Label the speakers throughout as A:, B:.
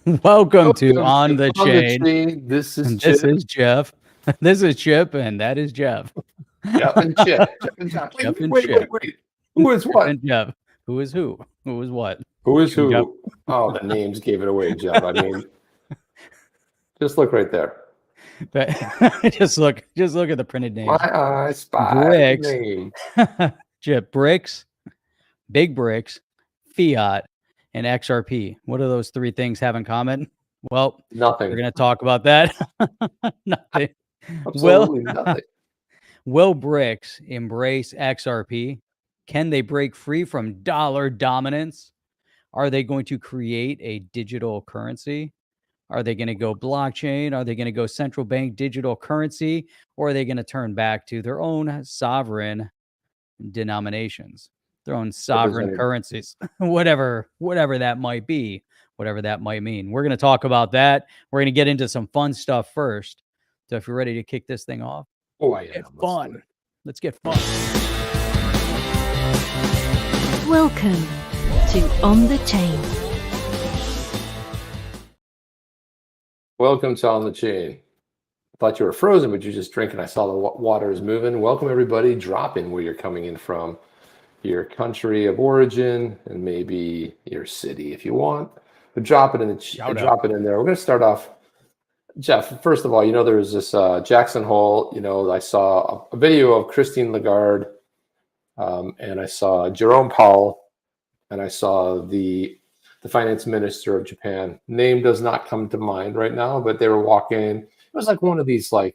A: Welcome to On the Chain.
B: This is
A: And
B: Chip.
A: this is Jeff. This is Chip, and that is Jeff.
B: Jeff and Chip. Jeff and Jeff.
A: Jeff and
B: Wait. Who is
A: Chip
B: what?
A: and Jeff. Who is who? Who is what?
B: Who is who?
A: Jeff.
B: Oh, the names gave it away, Jeff. I mean, just look right there.
A: just look at the printed names.
B: My eye spy
A: BRICS.
B: name.
A: Chip, BRICS, big BRICS, Fiat, and XRP. What do those three things have in common? Well,
B: Nothing.
A: we're going to talk about that. Nothing.
B: Absolutely nothing.
A: Will BRICS embrace XRP? Can they break free from dollar dominance? Are they going to create a digital currency? Are they going to go blockchain? Are they going to go central bank digital currency? Or are they going to turn back to their own sovereign denominations, their own sovereign currencies, whatever that might be, whatever that might mean? We're going to talk about that. We're going to get into some fun stuff first. So if you're ready to kick this thing off, fun. Let's get fun.
C: Welcome to On the Chain.
B: Welcome to On the Chain. I thought you were frozen, but you're just drinking. I saw the water is moving. Welcome, everybody. Drop in where you're coming in from, your country of origin, and maybe your city if you want. But drop it in drop it in there. We're going to start off. Jeff, first of all, there was this Jackson Hole. I saw a video of Christine Lagarde, and I saw Jerome Powell, and I saw the finance minister of Japan. Name does not come to mind right now, but they were walking. It was like one of these, where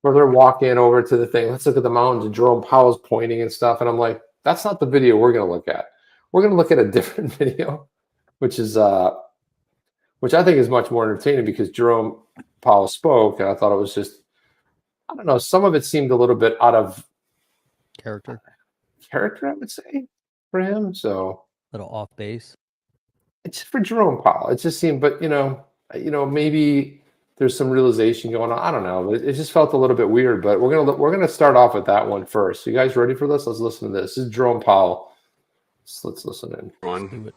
B: they're walking over to the thing. Let's look at the mountains, and Jerome Powell's pointing and stuff. And I'm like, that's not the video we're going to look at. We're going to look at a different video, which I think is much more entertaining because Jerome Powell spoke, and I thought it was just, I don't know, some of it seemed a little bit out of
A: Character,
B: I would say, for him. So
A: a little off base.
B: It's for Jerome Powell. It just seemed, but maybe there's some realization going on. I don't know. It just felt a little bit weird. But we're gonna start off with that one first. You guys ready for this? Let's listen to this. This is Jerome Powell. Let's listen in.
D: Everyone,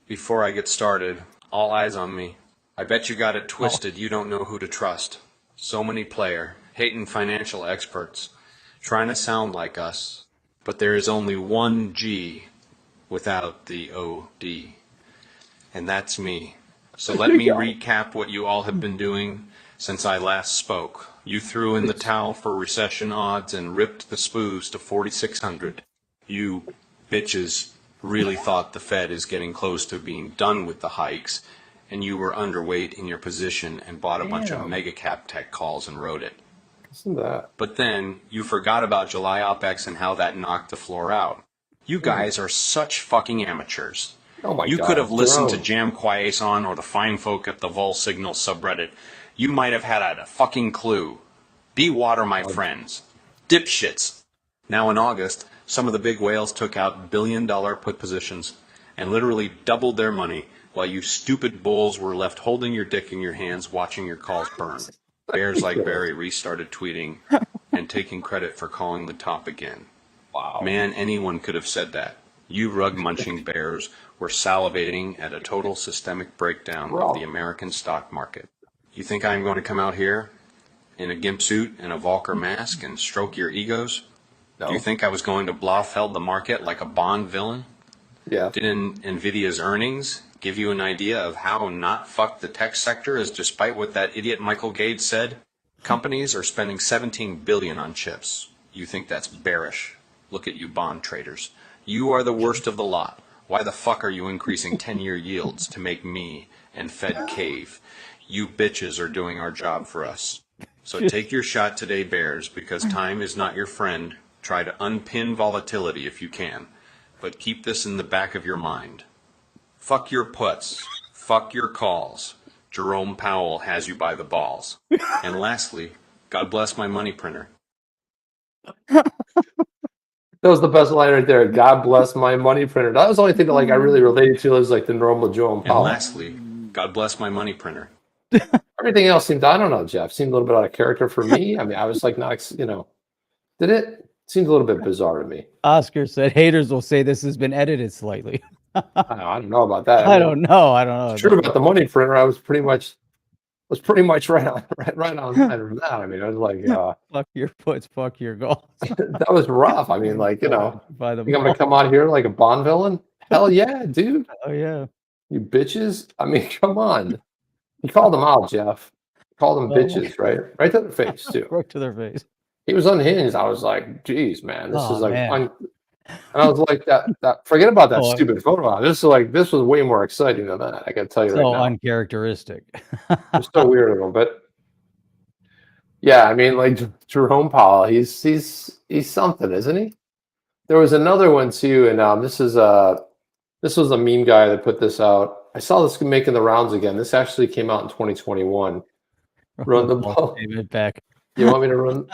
D: before I get started, all eyes on me. I bet you got it twisted. You don't know who to trust. So many hating financial experts, trying to sound like us, but there is only one G without the OD. And that's me. So let me recap what you all have been doing since I last spoke. You threw in the towel for recession odds and ripped the spoos to 4,600. You bitches really thought the Fed is getting close to being done with the hikes, and you were underweight in your position and bought a bunch of mega cap tech calls and rode it.
B: Listen to that.
D: But then you forgot about July OPEX and how that knocked the floor out. You guys are such fucking amateurs.
B: Oh my
D: you
B: God,
D: could have listened to
B: Jerome.
D: Jam Quaison or the fine folk at the Vol Signal subreddit. You might have had a fucking clue. Be water, my friends. Dipshits. Now in August, some of the big whales took out billion-dollar put positions and literally doubled their money while you stupid bulls were left holding your dick in your hands watching your calls burn. Bears like Barry restarted tweeting and taking credit for calling the top again.
B: Wow.
D: Man, anyone could have said that. You rug-munching bears were salivating at a total systemic breakdown of the American stock market. You think I'm going to come out here in a gimp suit and a Volcker mask and stroke your egos?
B: No.
D: Do you think I was going to Blofeld the market like a Bond villain?
B: Yeah.
D: Didn't NVIDIA's earnings give you an idea of how not fucked the tech sector is, despite what that idiot Michael Gates said? Companies are spending $17 billion on chips. You think that's bearish? Look at you bond traders. You are the worst of the lot. Why the fuck are you increasing 10-year yields to make me and Fed cave? You bitches are doing our job for us. So take your shot today, bears, because time is not your friend. Try to unpin volatility if you can. But keep this in the back of your mind. Fuck your puts. Fuck your calls. Jerome Powell has you by the balls. And lastly, God bless my money printer.
B: That was the best line right there. God bless my money printer. That was the only thing that I really related to was the normal Jerome Powell.
D: And lastly, God bless my money printer.
B: Everything else seemed, I don't know, Jeff, seemed a little bit out of character for me. I mean, I was not, did it? Seemed a little bit bizarre to me.
A: Oscar said haters will say this has been edited slightly.
B: I don't know about that.
A: I don't know. I don't know.
B: It's true about the money printer. I was pretty much right on line from that. I mean, I was like,
A: Fuck your puts, fuck your goals.
B: that was rough. I mean, like, you know,
A: By the
B: think I'm gonna come out here like a Bond villain? Hell yeah, dude.
A: Oh yeah.
B: You bitches. I mean, come on. He called them out, Jeff. He called them
A: Oh.
B: bitches, right? Right to their face, too.
A: Right to their face.
B: He was unhinged. I was like, geez, man, this
A: Oh,
B: is like
A: man.
B: and I was like, that forget about that
A: Oh,
B: stupid photo. This was way more exciting than that. I gotta tell you
A: so
B: right now.
A: uncharacteristic.
B: It's so weird of him, but yeah, I mean, like Jerome Powell, he's something, isn't he? There was another one too, and this was a meme guy that put this out. I saw this making the rounds again. This actually came out in 2021. Run the ball.
A: David back.
B: You want me to run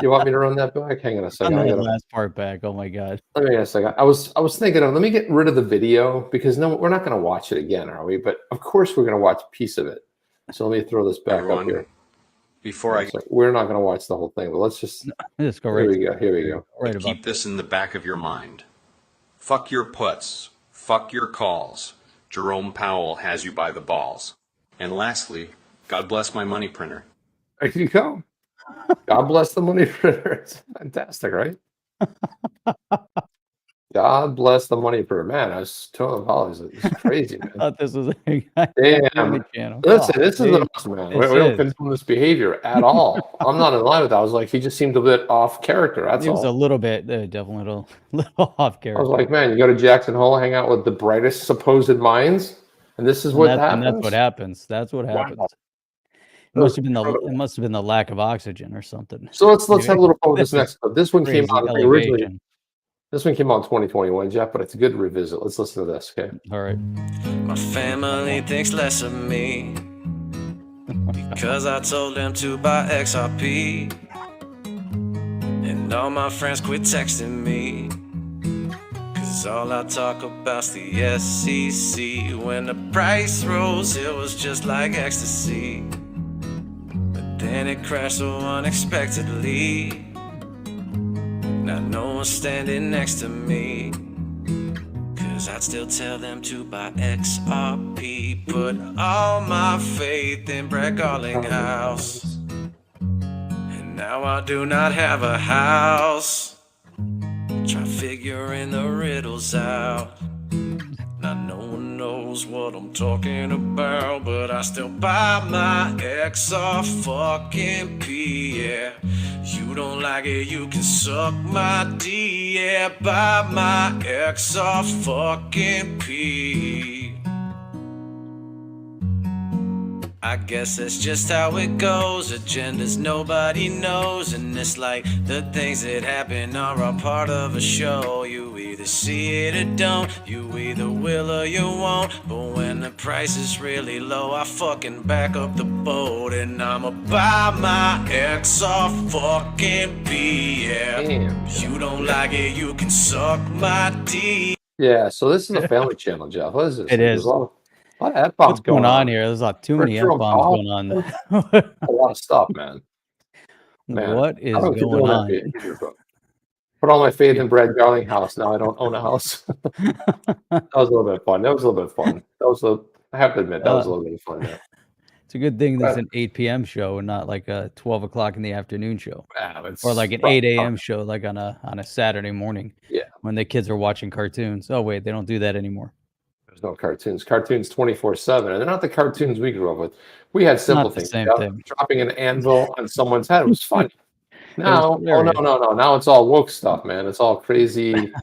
B: that back? Hang on a second.
A: Run that last part back. Oh my god.
B: Let me get a second. I was thinking of, let me get rid of the video because no, we're not going to watch it again, are we? But of course we're going to watch a piece of it. So let me throw this back up here.
D: Before
B: We're not going to watch the whole thing, but let's just
A: go right.
B: Here we go.
A: Right about
D: keep this in the back of your mind. Fuck your puts. Fuck your calls. Jerome Powell has you by the balls. And lastly, God bless my money printer.
B: There you go. God bless the money printer. It's fantastic, right? God bless the money printer. Man, I was telling Holly, it's crazy, man.
A: I thought this was a
B: Damn.
A: channel.
B: Listen, this is us, man. We don't
A: is.
B: condone this behavior at all. I'm not in line with that. I was like, he just seemed a bit off character. That's
A: He was a
B: all.
A: little bit, definitely a little off
B: I
A: character.
B: was like, man, you go to Jackson Hole, hang out with the brightest supposed minds, and this is what happens.
A: And that's what happens. That's what happens.
B: Wow.
A: It must have been the lack of oxygen or something.
B: So let's have a little fun with this next clip. This one came
A: Crazy
B: out originally.
A: elevation.
B: This one came out in 2021, Jeff, but it's a good revisit. Let's listen to this, okay?
A: All right.
E: My family thinks less of me because I told them to buy XRP, and all my friends quit texting me cause all I talk about's the SEC. When the price rose, it was just like ecstasy, but then it crashed so unexpectedly. Now no one's standing next to me, cause I'd still tell them to buy XRP. Put all my faith in Brett Garlinghouse, and now I do not have a house. Try figuring the riddles out. Now no one knows what I'm talking about, but I still buy my XRP, yeah. You don't like it, you can suck my D, yeah. Buy my XRP. I guess that's just how it goes. Agendas nobody knows, and it's like the things that happen are a part of a show. You either see it or don't, you either will or you won't. But when the price is really low, I fucking back up the boat, and I'ma buy my XRP, yeah.
B: Damn.
E: You don't like it, you can suck my D.
B: Yeah, so this is a family channel, Jeff. What is this?
A: It
B: There's
A: is.
B: a lot of F-bombs
A: What's going on here? There's too many
B: Jerome
A: F-bombs
B: Powell.
A: going on.
B: A lot of stuff, man.
A: What is
B: I don't
A: going
B: condone that
A: on?
B: behavior, but put all my faith in Brad Garlinghouse. Now I don't own a house. That was a little bit of fun. I have to admit, that was a little bit of fun there.
A: It's a good thing this is an 8 p.m. show and not like a 12 o'clock in the afternoon show.
B: Wow, it's
A: Or like an
B: rough.
A: 8 a.m. show, like on a Saturday morning.
B: Yeah.
A: When the kids are watching cartoons. Oh, wait, they don't do that anymore.
B: There's no cartoons. Cartoons 24/7, and they're not the cartoons we grew up with. We had simple
A: Not the
B: things.
A: same
B: Jeff.
A: thing.
B: Dropping an anvil on someone's head was funny. Now,
A: hilarious.
B: no. Now it's all woke stuff, man. It's all crazy,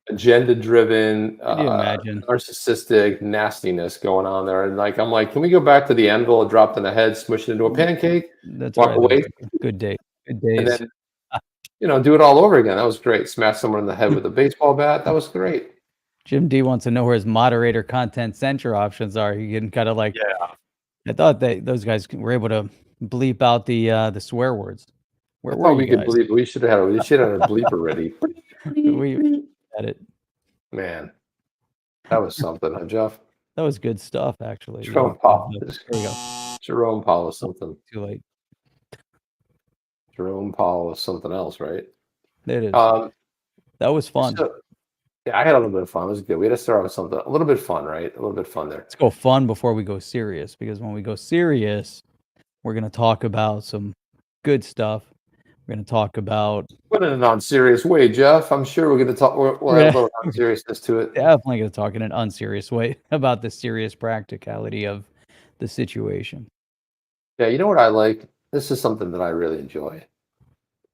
B: agenda-driven,
A: Can you imagine?
B: narcissistic nastiness going on there. And like, I'm like, can we go back to the anvil dropped in the head, smush it into a pancake,
A: That's
B: walk
A: right.
B: away,
A: Good day. Good
B: and
A: days.
B: then do it all over again? That was great. Smash someone in the head with a baseball bat. That was great.
A: Jim D wants to know where his moderator content censor options are. You can kind of like, I thought those guys were able to bleep out the swear words. Where
B: I
A: were
B: thought
A: you
B: we could
A: guys?
B: bleep. We should have had a bleeper ready.
A: We had it.
B: Man, that was something, huh, Jeff?
A: That was good stuff, actually.
B: Jerome Powell.
A: There we go.
B: Jerome Powell is something.
A: Too late.
B: Jerome Powell is something else, right?
A: There it is.
B: Um,
A: That was fun.
B: so- Yeah, I had a little bit of fun. It was good. We had to start with something a little bit fun, right? A little bit fun there.
A: Let's go fun before we go serious, because when we go serious, we're going to talk about some good stuff. We're going to talk about
B: But in a non-serious way, Jeff. I'm sure we're going to talk. We'll add a little non-seriousness to it.
A: definitely going to talk in an unserious way about the serious practicality of the situation.
B: Yeah, you know what I like? This is something that I really enjoy.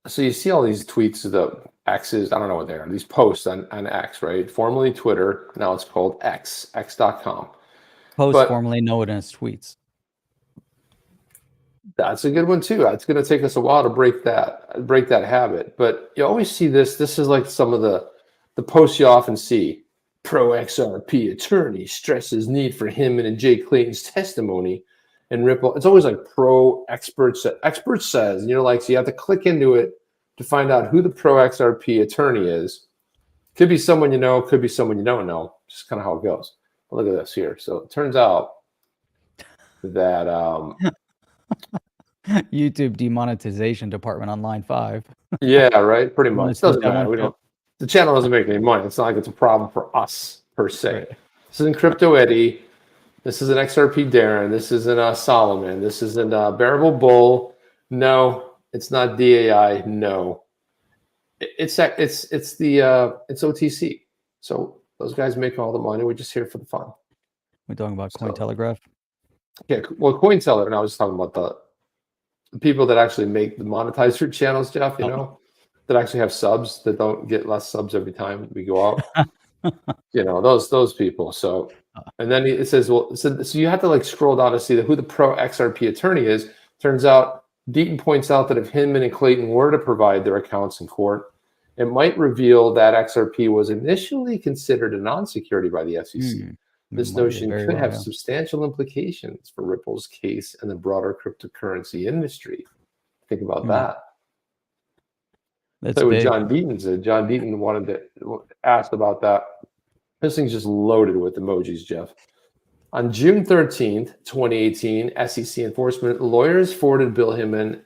B: So you see all these tweets, the X's, I don't know what they are, these posts on X, right? Formerly Twitter, now it's called X, X.com.
A: Post
B: But-
A: formerly known as tweets.
B: That's a good one too. It's going to take us a while to break that habit. But you always see this. This is like some of the posts you often see. Pro XRP attorney stresses need for Hinman and Jay Clayton's testimony and Ripple. It's always like pro expert says, and you're like, so you have to click into it to find out who the pro XRP attorney is. Could be someone you know, could be someone you don't know. Just kind of how it goes. But look at this here. So it turns out that
A: YouTube demonetization department on line 5.
B: yeah, right. Pretty
A: wanna
B: much.
A: skip
B: Doesn't
A: that
B: matter.
A: one,
B: We don't. The channel doesn't make any money. It's not like it's a problem for us per se.
A: Right.
B: This isn't Crypto Eddie. This isn't XRP Darren. This isn't Solomon. This isn't Bearable Bull. No, it's not DAI. No, it's OTC. So those guys make all the money. We're just here for the fun.
A: We're talking about
B: So-
A: Cointelegraph.
B: Yeah, well, Cointeller, and I was talking about the people that actually make the monetizer channels, Jeff, you know, that actually have subs that don't get less subs every time we go out. You know, those people. So, and then it says, well, so you have to like scroll down to see who the pro XRP attorney is. Turns out Deaton points out that if Hinman and Clayton were to provide their accounts in court, it might reveal that XRP was initially considered a non-security by the SEC. This
A: Might be
B: notion
A: very
B: could
A: well,
B: have
A: yeah.
B: substantial implications for Ripple's case and the broader cryptocurrency industry. Think about
A: Hmm.
B: that.
A: That's
B: So what
A: big.
B: John Deaton said. John Deaton asked about that. This thing's just loaded with emojis, Jeff. On June 13th, 2018, SEC enforcement lawyers forwarded Bill Hinman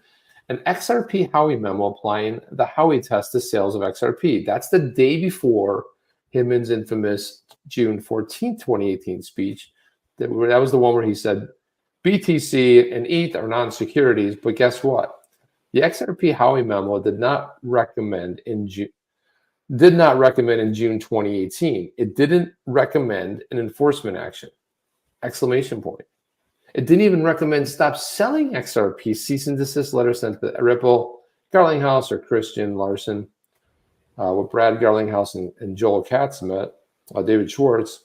B: an XRP Howey memo applying the Howey test to sales of XRP. That's the day before Hinman's infamous June 14th, 2018 speech. That was the one where he said BTC and ETH are non-securities, but guess what? The XRP Howey memo did not recommend in June 2018. It didn't recommend an enforcement action. Exclamation point. It didn't even recommend stop selling XRP. Cease and desist letter sent to Ripple, Garlinghouse, or Christian Larson. With Brad Garlinghouse and Joel Katz met, David Schwartz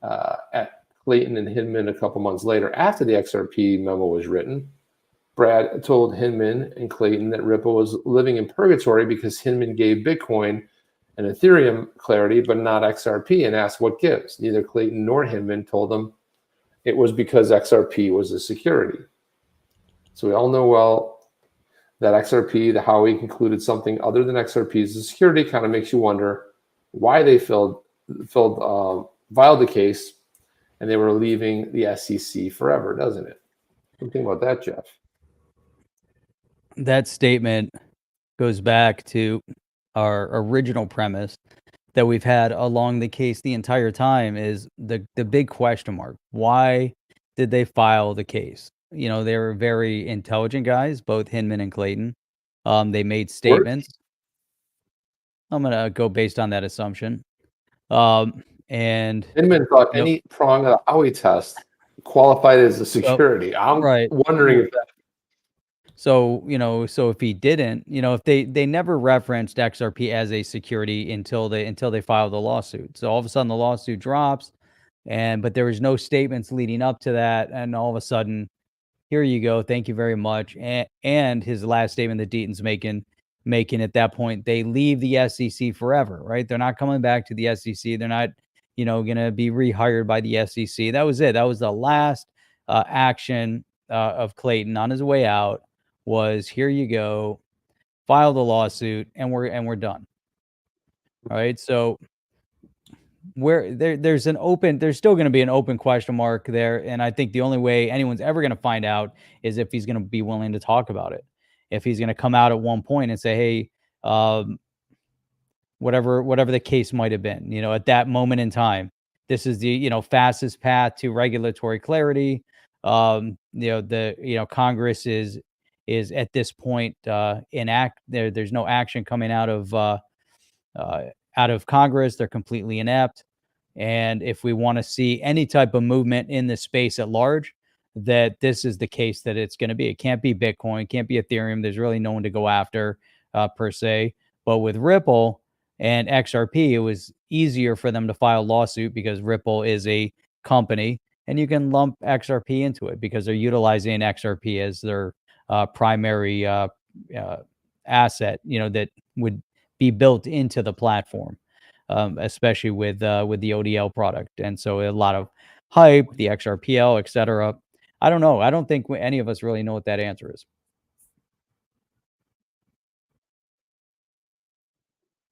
B: at Clayton and Hinman a couple months later after the XRP memo was written. Brad told Hinman and Clayton that Ripple was living in purgatory because Hinman gave Bitcoin and Ethereum clarity, but not XRP, and asked what gives. Neither Clayton nor Hinman told them it was because XRP was a security. So we all know well that XRP, the Howey concluded something other than XRP as a security. Kind of makes you wonder why they filed the case and they were leaving the SEC forever, doesn't it? What do you think about that, Jeff?
A: That statement goes back to our original premise that we've had along the case the entire time is the big question mark. Why did they file the case? You know, they were very intelligent guys, both Hinman and Clayton. They made statements. I'm going to go based on that assumption. And
B: Hinman thought any prong of the Howey test qualified as a security. I'm
A: right.
B: wondering if that.
A: So, you know, so if he didn't, you know, if they never referenced XRP as a security until they filed the lawsuit. So all of a sudden the lawsuit drops but there was no statements leading up to that. And all of a sudden, here you go. Thank you very much. And his last statement that Deaton's making at that point, they leave the SEC forever, right? They're not coming back to the SEC. They're not, you know, going to be rehired by the SEC. That was it. That was the last action of Clayton on his way out. Was here you go, file the lawsuit, and we're done. All right. So there's still going to be an open question mark there, and I think the only way anyone's ever going to find out is if he's going to be willing to talk about it. If he's going to come out at one point and say, "Hey, whatever the case might have been, at that moment in time. This is the, fastest path to regulatory clarity. Congress is at this point there's no action coming out of Congress. They're completely inept. And if we want to see any type of movement in the space at large, that this is the case that it's going to be. It can't be Bitcoin, can't be Ethereum. There's really no one to go after per se. But with Ripple and XRP, it was easier for them to file a lawsuit because Ripple is a company, and you can lump XRP into it because they're utilizing XRP as their primary asset, that would be built into the platform, especially with the ODL product. And so a lot of hype, the XRPL, etc. I don't know. I don't think any of us really know what that answer is.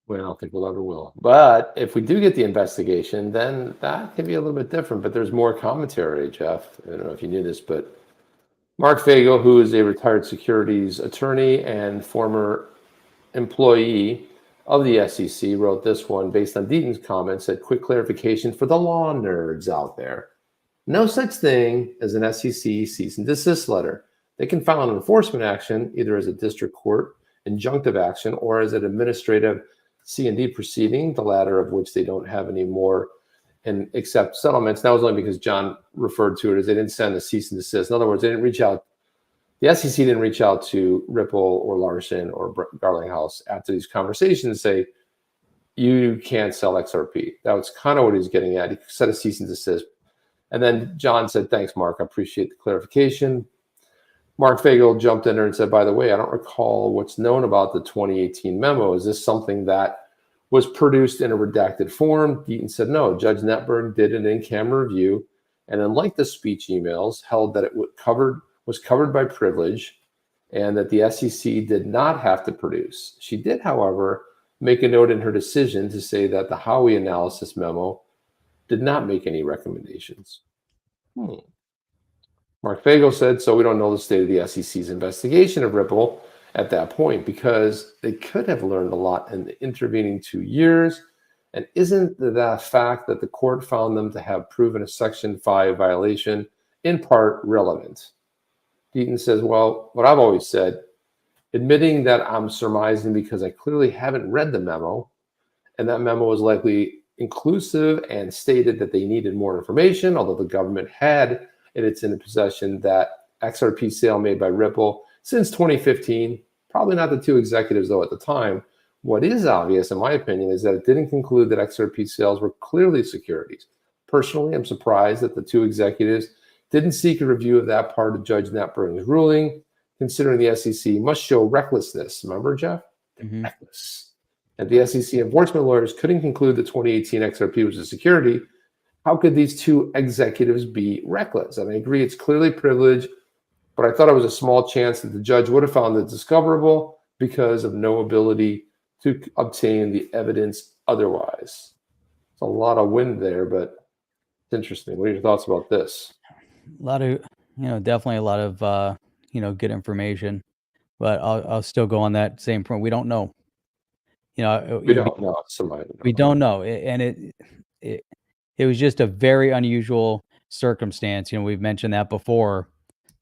B: Well, I don't think we'll ever will. But if we do get the investigation, then that can be a little bit different. But there's more commentary, Jeff. I don't know if you knew this, but Marc Fagel, who is a retired securities attorney and former employee of the SEC, wrote this one based on Deaton's comments. Said, quick clarification for the law nerds out there. No such thing as an SEC cease and desist letter. They can file an enforcement action either as a district court injunctive action or as an administrative C&D proceeding, the latter of which they don't have anymore, and accept settlements. That was only because John referred to it as they didn't send a cease and desist. In other words, they didn't reach out. The SEC didn't reach out to Ripple or Larson or Garlinghouse after these conversations and say, you can't sell XRP. That was kind of what he was getting at. He said a cease and desist. And then John said, thanks, Mark. I appreciate the clarification. Marc Fagel jumped in there and said, by the way, I don't recall what's known about the 2018 memo. Is this something that was produced in a redacted form? Deaton said, no. Judge Netberg did an in-camera review, and unlike the speech emails, held that it was covered by privilege and that the SEC did not have to produce. She did, however, make a note in her decision to say that the Howey analysis memo did not make any recommendations. Marc Fagel said, so we don't know the state of the SEC's investigation of Ripple at that point because they could have learned a lot in the intervening 2 years. And isn't the fact that the court found them to have proven a Section 5 violation in part relevant? Deaton says, well, what I've always said, admitting that I'm surmising because I clearly haven't read the memo, and that memo was likely inclusive and stated that they needed more information, although the government had in its possession that XRP sale made by Ripple since 2015. Probably not the two executives, though, at the time. What is obvious, in my opinion, is that it didn't conclude that XRP sales were clearly securities. Personally, I'm surprised that the two executives didn't seek a review of that part of Judge Netberg's ruling, considering the SEC must show recklessness. Remember, Jeff? Reckless. And the SEC enforcement lawyers couldn't conclude that 2018 XRP was a security. How could these two executives be reckless? I agree it's clearly privilege, but I thought it was a small chance that the judge would have found it discoverable because of no ability to obtain the evidence otherwise. It's a lot of wind there, but it's interesting. What are your thoughts about this?
A: A lot of, definitely a lot of, good information, but I'll still go on that same point. We don't know.
B: We don't know.
A: We don't know. And it was just a very unusual circumstance. We've mentioned that before.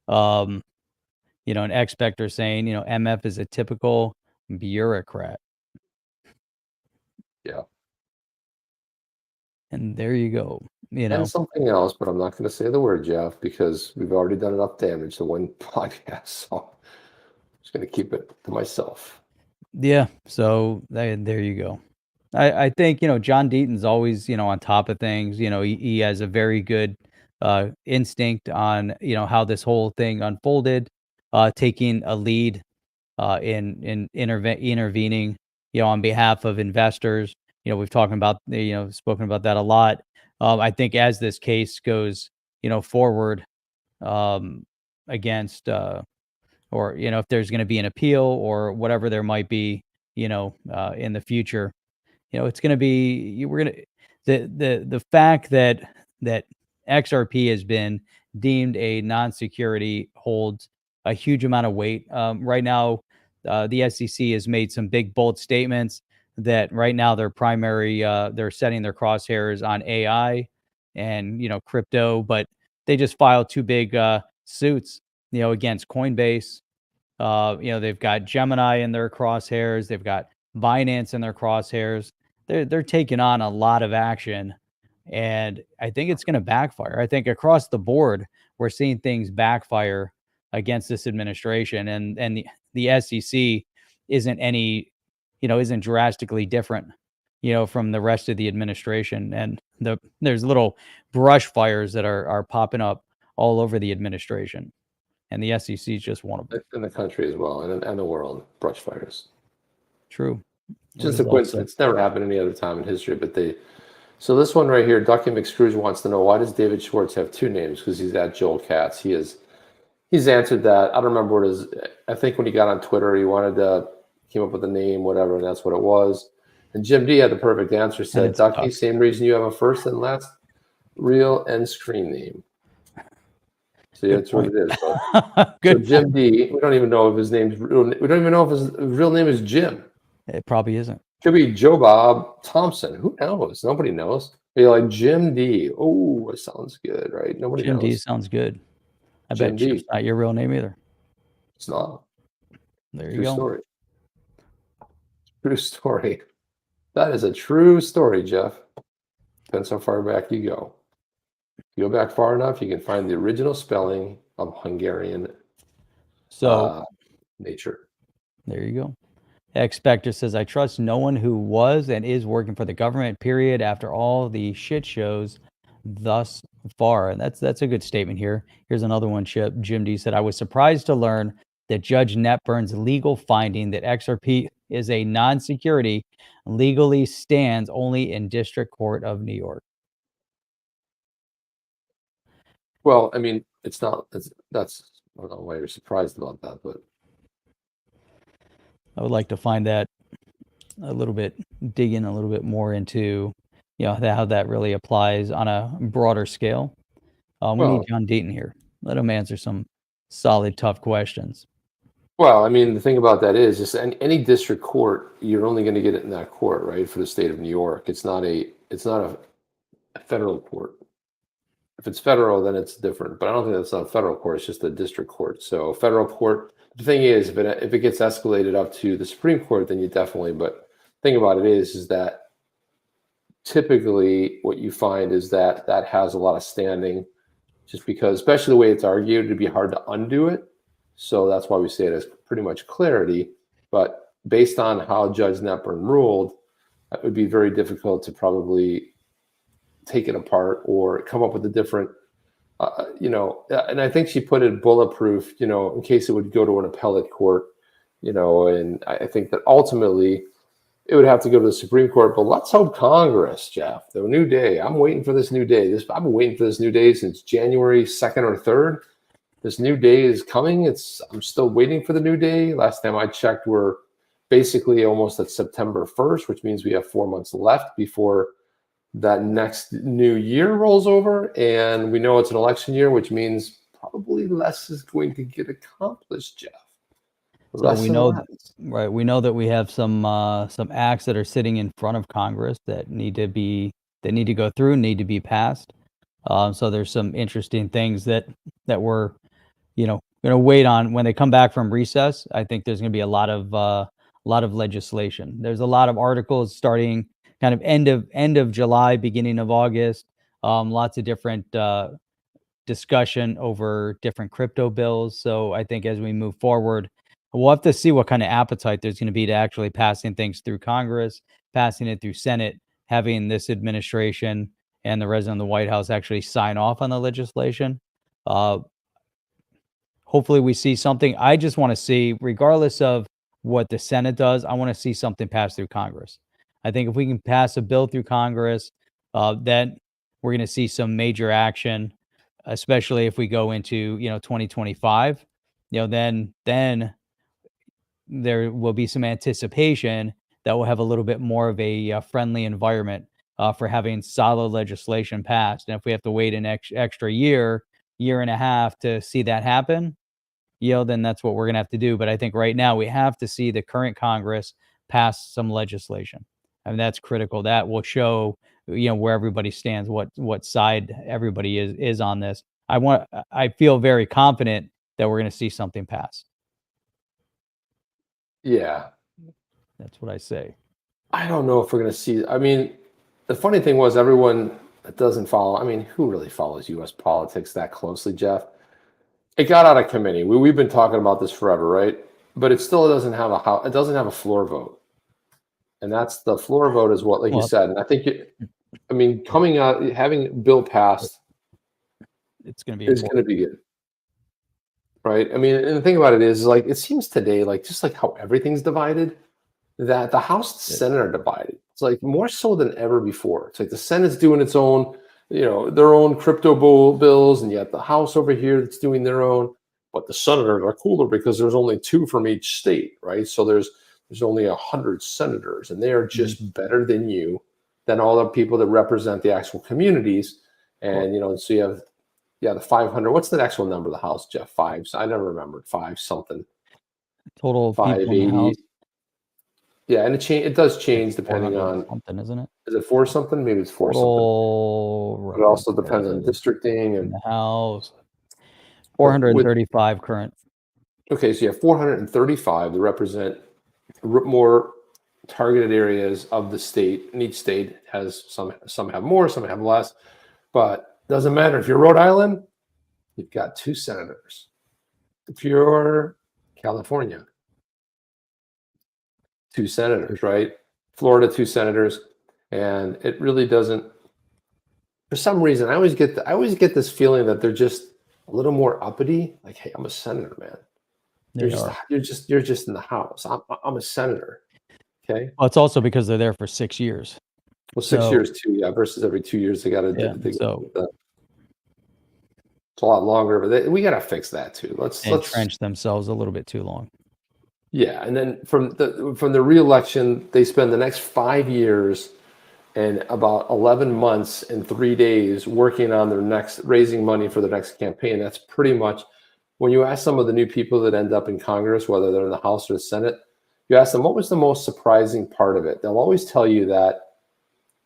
A: An expector saying, MF is a typical bureaucrat.
B: Yeah.
A: And there you go.
B: And something else, but I'm not going to say the word, Jeff, because we've already done enough damage to one podcast. So I'm just going to keep it to myself.
A: Yeah. So there you go. I think, John Deaton's always, on top of things. He has a very good instinct on, how this whole thing unfolded, taking a lead in intervening, on behalf of investors. We've spoken about that a lot. I think as this case goes, forward against, or, if there's going to be an appeal or whatever there might be, in the future, it's going to be, the fact that XRP has been deemed a non-security holds a huge amount of weight. Right now, the SEC has made some big, bold statements that right now their primary, they're setting their crosshairs on AI and, crypto, but they just filed two big suits, against Coinbase. They've got Gemini in their crosshairs. They've got Binance in their crosshairs. They're taking on a lot of action, and I think it's going to backfire. I think across the board, we're seeing things backfire against this administration, and the SEC isn't isn't drastically different, from the rest of the administration. And there's little brush fires that are popping up all over the administration, and the SEC is just one of them.
B: In the country as well, and the world, brush fires.
A: True.
B: Just a coincidence. It's never happened any other time in history, but so this one right here, Ducky McScrooge wants to know, why does David Schwartz have two names? Because he's at Joel Katz. He's answered that. I don't remember what his, I think when he got on Twitter, he came up with a name, whatever, and that's what it was. And Jim D had the perfect answer, said, Ducky, same reason you have a first and last real and screen name. So yeah, that's what it is. So Jim D, we don't even know if his name's real. We don't even know if his real name is Jim.
A: It probably isn't.
B: Could be Joe Bob Thompson. Who knows? Nobody knows. Be like Jim D. Oh, it sounds good, right? Nobody knows.
A: Jim D sounds good. I
B: Jim
A: bet
B: D.
A: Jim's not your real name either.
B: It's not.
A: There you
B: True
A: go.
B: story. True story. That is a true story, Jeff. Depends how far back you go. If you go back far enough, you can find the original spelling of Hungarian nature.
A: There you go. Expector says, I trust no one who was and is working for the government, period, after all the shit shows thus far. And that's a good statement here. Here's another one, Chip. Jim D said, I was surprised to learn that Judge Netburn's legal finding that XRP is a non-security legally stands only in District Court of New York.
B: Well, I mean, it's not, I don't know why you're surprised about that, but
A: I would like to find that a little bit, dig in a little bit more into, how that really applies on a broader scale. We need John Deaton here. Let him answer some solid, tough questions.
B: Well, I mean, the thing about that is just any district court, you're only going to get it in that court, right? For the state of New York. It's not a federal court. If it's federal, then it's different. But I don't think that's not a federal court. It's just a district court. So federal court, the thing is, if it gets escalated up to the Supreme Court, then you definitely, but the thing about it is that typically what you find is that has a lot of standing, just because, especially the way it's argued, it'd be hard to undo it. So that's why we say it as pretty much clarity. But based on how Judge Netburn ruled, it would be very difficult to probably take it apart or come up with a different, and I think she put it bulletproof, in case it would go to an appellate court, and I think that ultimately it would have to go to the Supreme Court. But let's hope Congress, Jeff, the new day. I'm waiting for this new day. I've been waiting for this new day since January 2nd or 3rd. This new day is coming. I'm still waiting for the new day. Last time I checked, we're basically almost at September 1st, which means we have 4 months left before that next new year rolls over. And we know it's an election year, which means probably less is going to get accomplished, Jeff.
A: So we know, right? We know that we have some acts that are sitting in front of Congress that need to go through, need to be passed. So there's some interesting things that we're, going to wait on when they come back from recess. I think there's going to be a lot of legislation. There's a lot of articles starting kind of end of July, beginning of August. Lots of different discussion over different crypto bills. So I think as we move forward, we'll have to see what kind of appetite there's going to be to actually passing things through Congress, passing it through Senate, having this administration and the resident of the White House actually sign off on the legislation. Hopefully we see something. I just want to see, regardless of what the Senate does, I want to see something pass through Congress. I think if we can pass a bill through Congress, then we're going to see some major action, especially if we go into 2025. Then there will be some anticipation that we'll have a little bit more of a friendly environment for having solid legislation passed. And if we have to wait an extra year and a half to see that happen, then that's what we're going to have to do. But I think right now we have to see the current Congress pass some legislation. I mean, that's critical. That will show, where everybody stands, what side everybody is on this. I feel very confident that we're going to see something pass.
B: Yeah.
A: That's what I say.
B: I don't know if we're going to see. I mean, the funny thing was everyone that doesn't follow. I mean, who really follows U.S. politics that closely, Jeff? It got out of committee. We've been talking about this forever, right? But it still doesn't have a floor vote, and that's the floor vote is what, like you said. And I think coming out, having bill passed,
A: it's going to be
B: good, right? I mean, and the thing about it is like it seems today, like just like how everything's divided, that the House and Senate are divided. It's like more so than ever before. It's like the Senate's doing its own, their own crypto bills, and yet the House over here that's doing their own. But the senators are cooler because there's only 2 from each state, right? So there's only 100 senators, and they are just better than all the people that represent the actual communities. And so you have the 500. What's the actual number of the House, Jeff? 5. I never remembered 5 something.
A: Total 580.
B: Yeah, and it does change depending on
A: something, isn't it?
B: Is it 4 something? Maybe it's 4 something. It also depends on districting and
A: the House. 435 current.
B: Okay, so you have 435 that represent more targeted areas of the state, and each state has some have more, some have less, but doesn't matter. If you're Rhode Island, you've got 2 senators. If you're California, 2 senators, right? Florida, 2 senators, and it really doesn't. For some reason, I always get this feeling that they're just a little more uppity. Like, hey, I'm a senator, man. You're just in the House. I'm a senator. Okay.
A: Well, it's also because they're there for 6 years.
B: Well, 6 years too, yeah. Versus every 2 years they got to.
A: Yeah,
B: it's a lot longer, but we got to fix that too. Let's
A: entrench themselves a little bit too long.
B: Yeah, and then from the re-election, they spend the next 5 years and about 11 months and 3 days working on raising money for their next campaign. That's pretty much when you ask some of the new people that end up in Congress, whether they're in the House or the Senate, you ask them what was the most surprising part of it. They'll always tell you that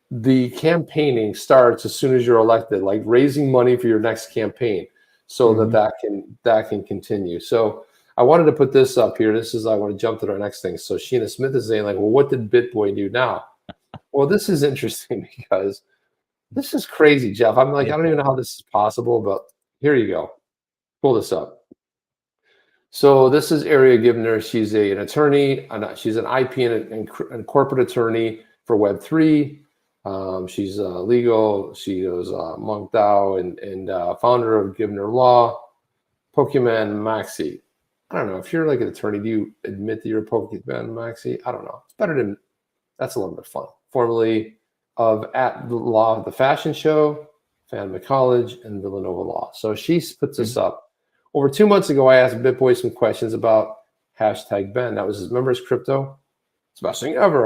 B: the campaigning starts as soon as you're elected, like raising money for your next campaign, so that can continue. So I wanted to put this up here. I want to jump to our next thing. So Sheena Smith is saying, like, well, what did BitBoy do now? Well, this is interesting because this is crazy, Jeff. I'm like, I don't even know how this is possible, but here you go. Pull this up. So this is Ariel Givner. She's an attorney. She's an IP and corporate attorney for Web3. She's legal. She was Monk DAO and founder of Givner Law, Pokemon Maxi. I don't know. If you're like an attorney, do you admit that you're a Pokemon Maxi? I don't know. It's better than, that's a little bit fun. Formerly of At the Law of the Fashion Show, Fanma College, and Villanova Law. So she puts this up. Over 2 months ago, I asked BitBoy some questions about #Ben. That was his members crypto. It's the best thing ever.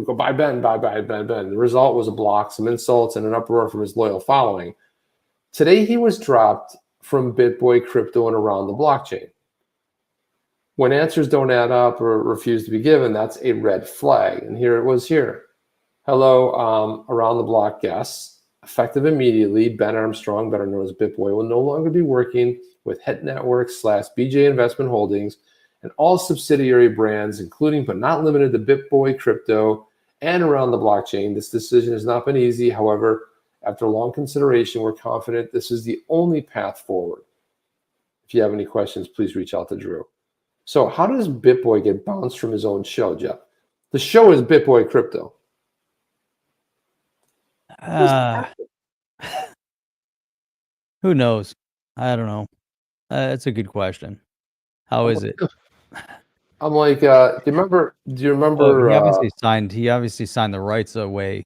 B: Go buy Ben, buy Ben. The result was a block, some insults, and an uproar from his loyal following. Today, he was dropped from BitBoy Crypto and around the blockchain. When answers don't add up or refuse to be given, that's a red flag. And here it was here. Hello, around the block guests. Effective immediately, Ben Armstrong, better known as BitBoy, will no longer be working with Het Networks / BJ Investment Holdings and all subsidiary brands, including but not limited to BitBoy Crypto and around the blockchain. This decision has not been easy. However, after long consideration, we're confident this is the only path forward. If you have any questions, please reach out to Drew. So how does BitBoy get bounced from his own show, Jeff? The show is BitBoy Crypto.
A: Who knows? I don't know. That's a good question. How is it?
B: I'm like, do you remember?
A: Well, he obviously signed the rights away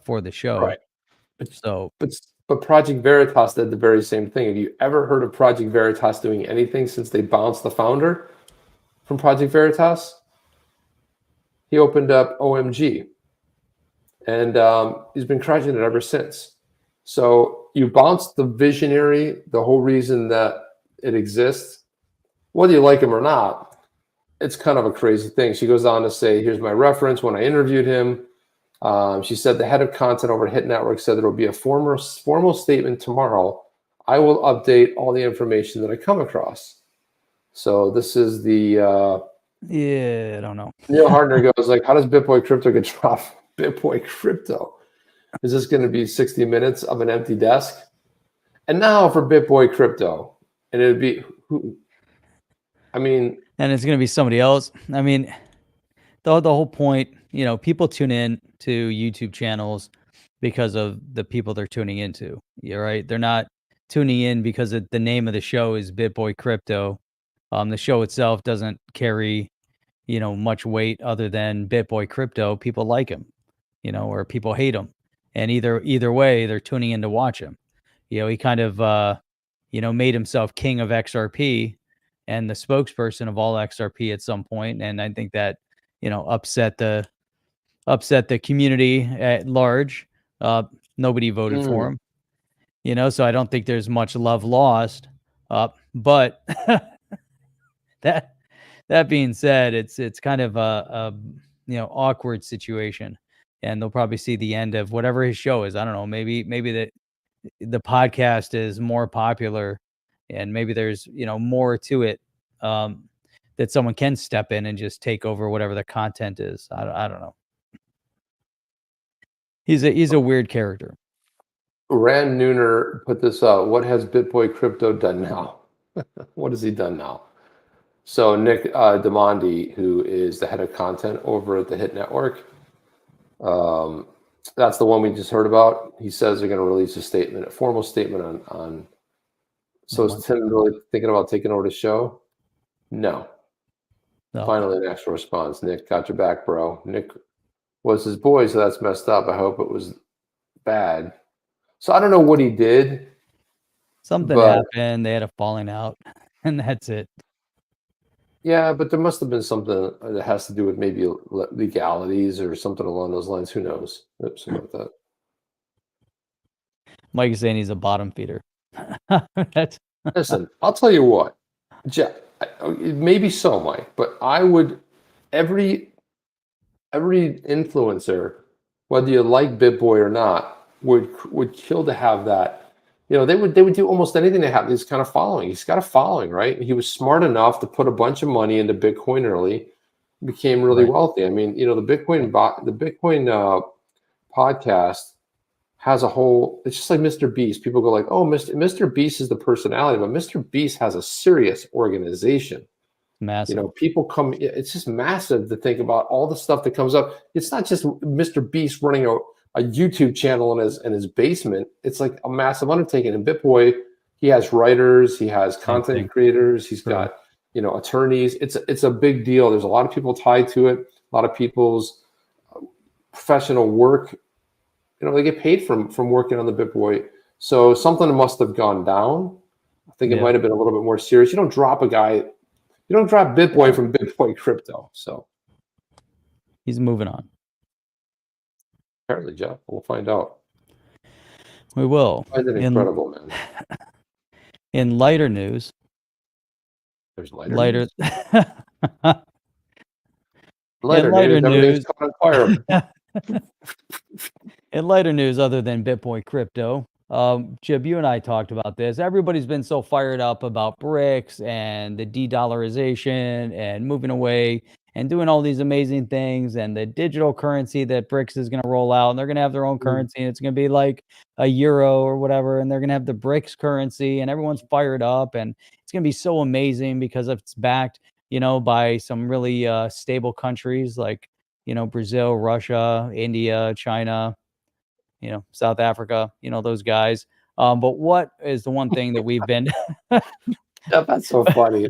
A: for the show.
B: Right.
A: But
B: Project Veritas did the very same thing. Have you ever heard of Project Veritas doing anything since they bounced the founder from Project Veritas? He opened up OMG, and he's been crushing it ever since. So you bounced the visionary, the whole reason that it exists, whether you like him or not. it's kind of a crazy thing. She goes on to say, here's my reference when I interviewed him. She said the head of content over at Hit Network said there will be a formal statement tomorrow. I will update all the information that I come across. So this is the
A: Yeah, I don't know.
B: Neil Hardner goes like, how does BitBoy Crypto get dropped? BitBoy Crypto. Is this going to be 60 minutes of an empty desk? And now for BitBoy Crypto. And it would be who? I mean,
A: And it's going to be somebody else. I mean, the whole point, you know, people tune in to YouTube channels because of the people they're tuning into. You're right. They're not tuning in because the name of the show is BitBoy Crypto. The show itself doesn't carry, you know, much weight other than BitBoy Crypto. People like him, you know, or people hate him. And either way, they're tuning in to watch him. You know, he kind of, you know, made himself king of XRP and the spokesperson of all XRP at some point. And I think that, you know, upset the community at large. Nobody voted for him, you know, so I don't think there's much love lost. But that being said, it's kind of a you know, awkward situation, and they'll probably see the end of whatever his show is. I don't know. Maybe the podcast is more popular, and maybe there's, you know, more to it, that someone can step in and just take over whatever the content is. I don't know. He's a weird character.
B: Rand Nooner put this out. What has BitBoy Crypto done now? What has he done now? So Nick Diamandi, who is the head of content over at the Hit Network, that's the one we just heard about. He says they're going to release a formal statement on. So is Tim really thinking about taking over the show? No. Finally, an actual response. Nick, got your back, bro. Nick was his boy, so that's messed up. I hope it was bad. So I don't know what he did.
A: Something happened. They had a falling out, and that's it.
B: Yeah, but there must have been something that has to do with maybe legalities or something along those lines. Who knows? Oops, about that.
A: Mike is saying he's a bottom feeder.
B: Listen, I'll tell you what, Jeff. Maybe so, Mike, but I would every influencer, whether you like BitBoy or not, would kill to have that. You know, they would do almost anything to have this kind of following. He's got a following, right? He was smart enough to put a bunch of money into Bitcoin early, became really wealthy. I mean, you know, the Bitcoin podcast has a whole. It's just like Mr. Beast. People go like, "Oh, Mr. Beast is the personality," but Mr. Beast has a serious organization.
A: Massive.
B: You know, people come. It's just massive to think about all the stuff that comes up. It's not just Mr. Beast running a YouTube channel in his basement. It's like a massive undertaking. And BitBoy, he has writers, he has content creators, he's got, you know, attorneys. It's a big deal. There's a lot of people tied to it. A lot of people's professional work. You know, they get paid from working on the BitBoy. So something must have gone down. I think it might have been a little bit more serious. You don't drop BitBoy from BitBoy Crypto. So
A: he's moving on.
B: Apparently, Jeff. We'll find out.
A: We will.
B: I find it incredible, man.
A: In lighter news.
B: There's lighter news.
A: Lighter news.
B: Caught on fire.
A: In lighter news, other than BitBoy Crypto, Jib, you and I talked about this. Everybody's been so fired up about BRICS and the de-dollarization and moving away and doing all these amazing things, and the digital currency that BRICS is going to roll out, and they're going to have their own currency, and it's going to be like a euro or whatever, and they're going to have the BRICS currency, and everyone's fired up, and it's going to be so amazing because it's backed, you know, by some really stable countries like, you know, Brazil, Russia, India, China, you know, South Africa, you know, those guys. But what is the one thing that we've been
B: Jeff, that's so funny.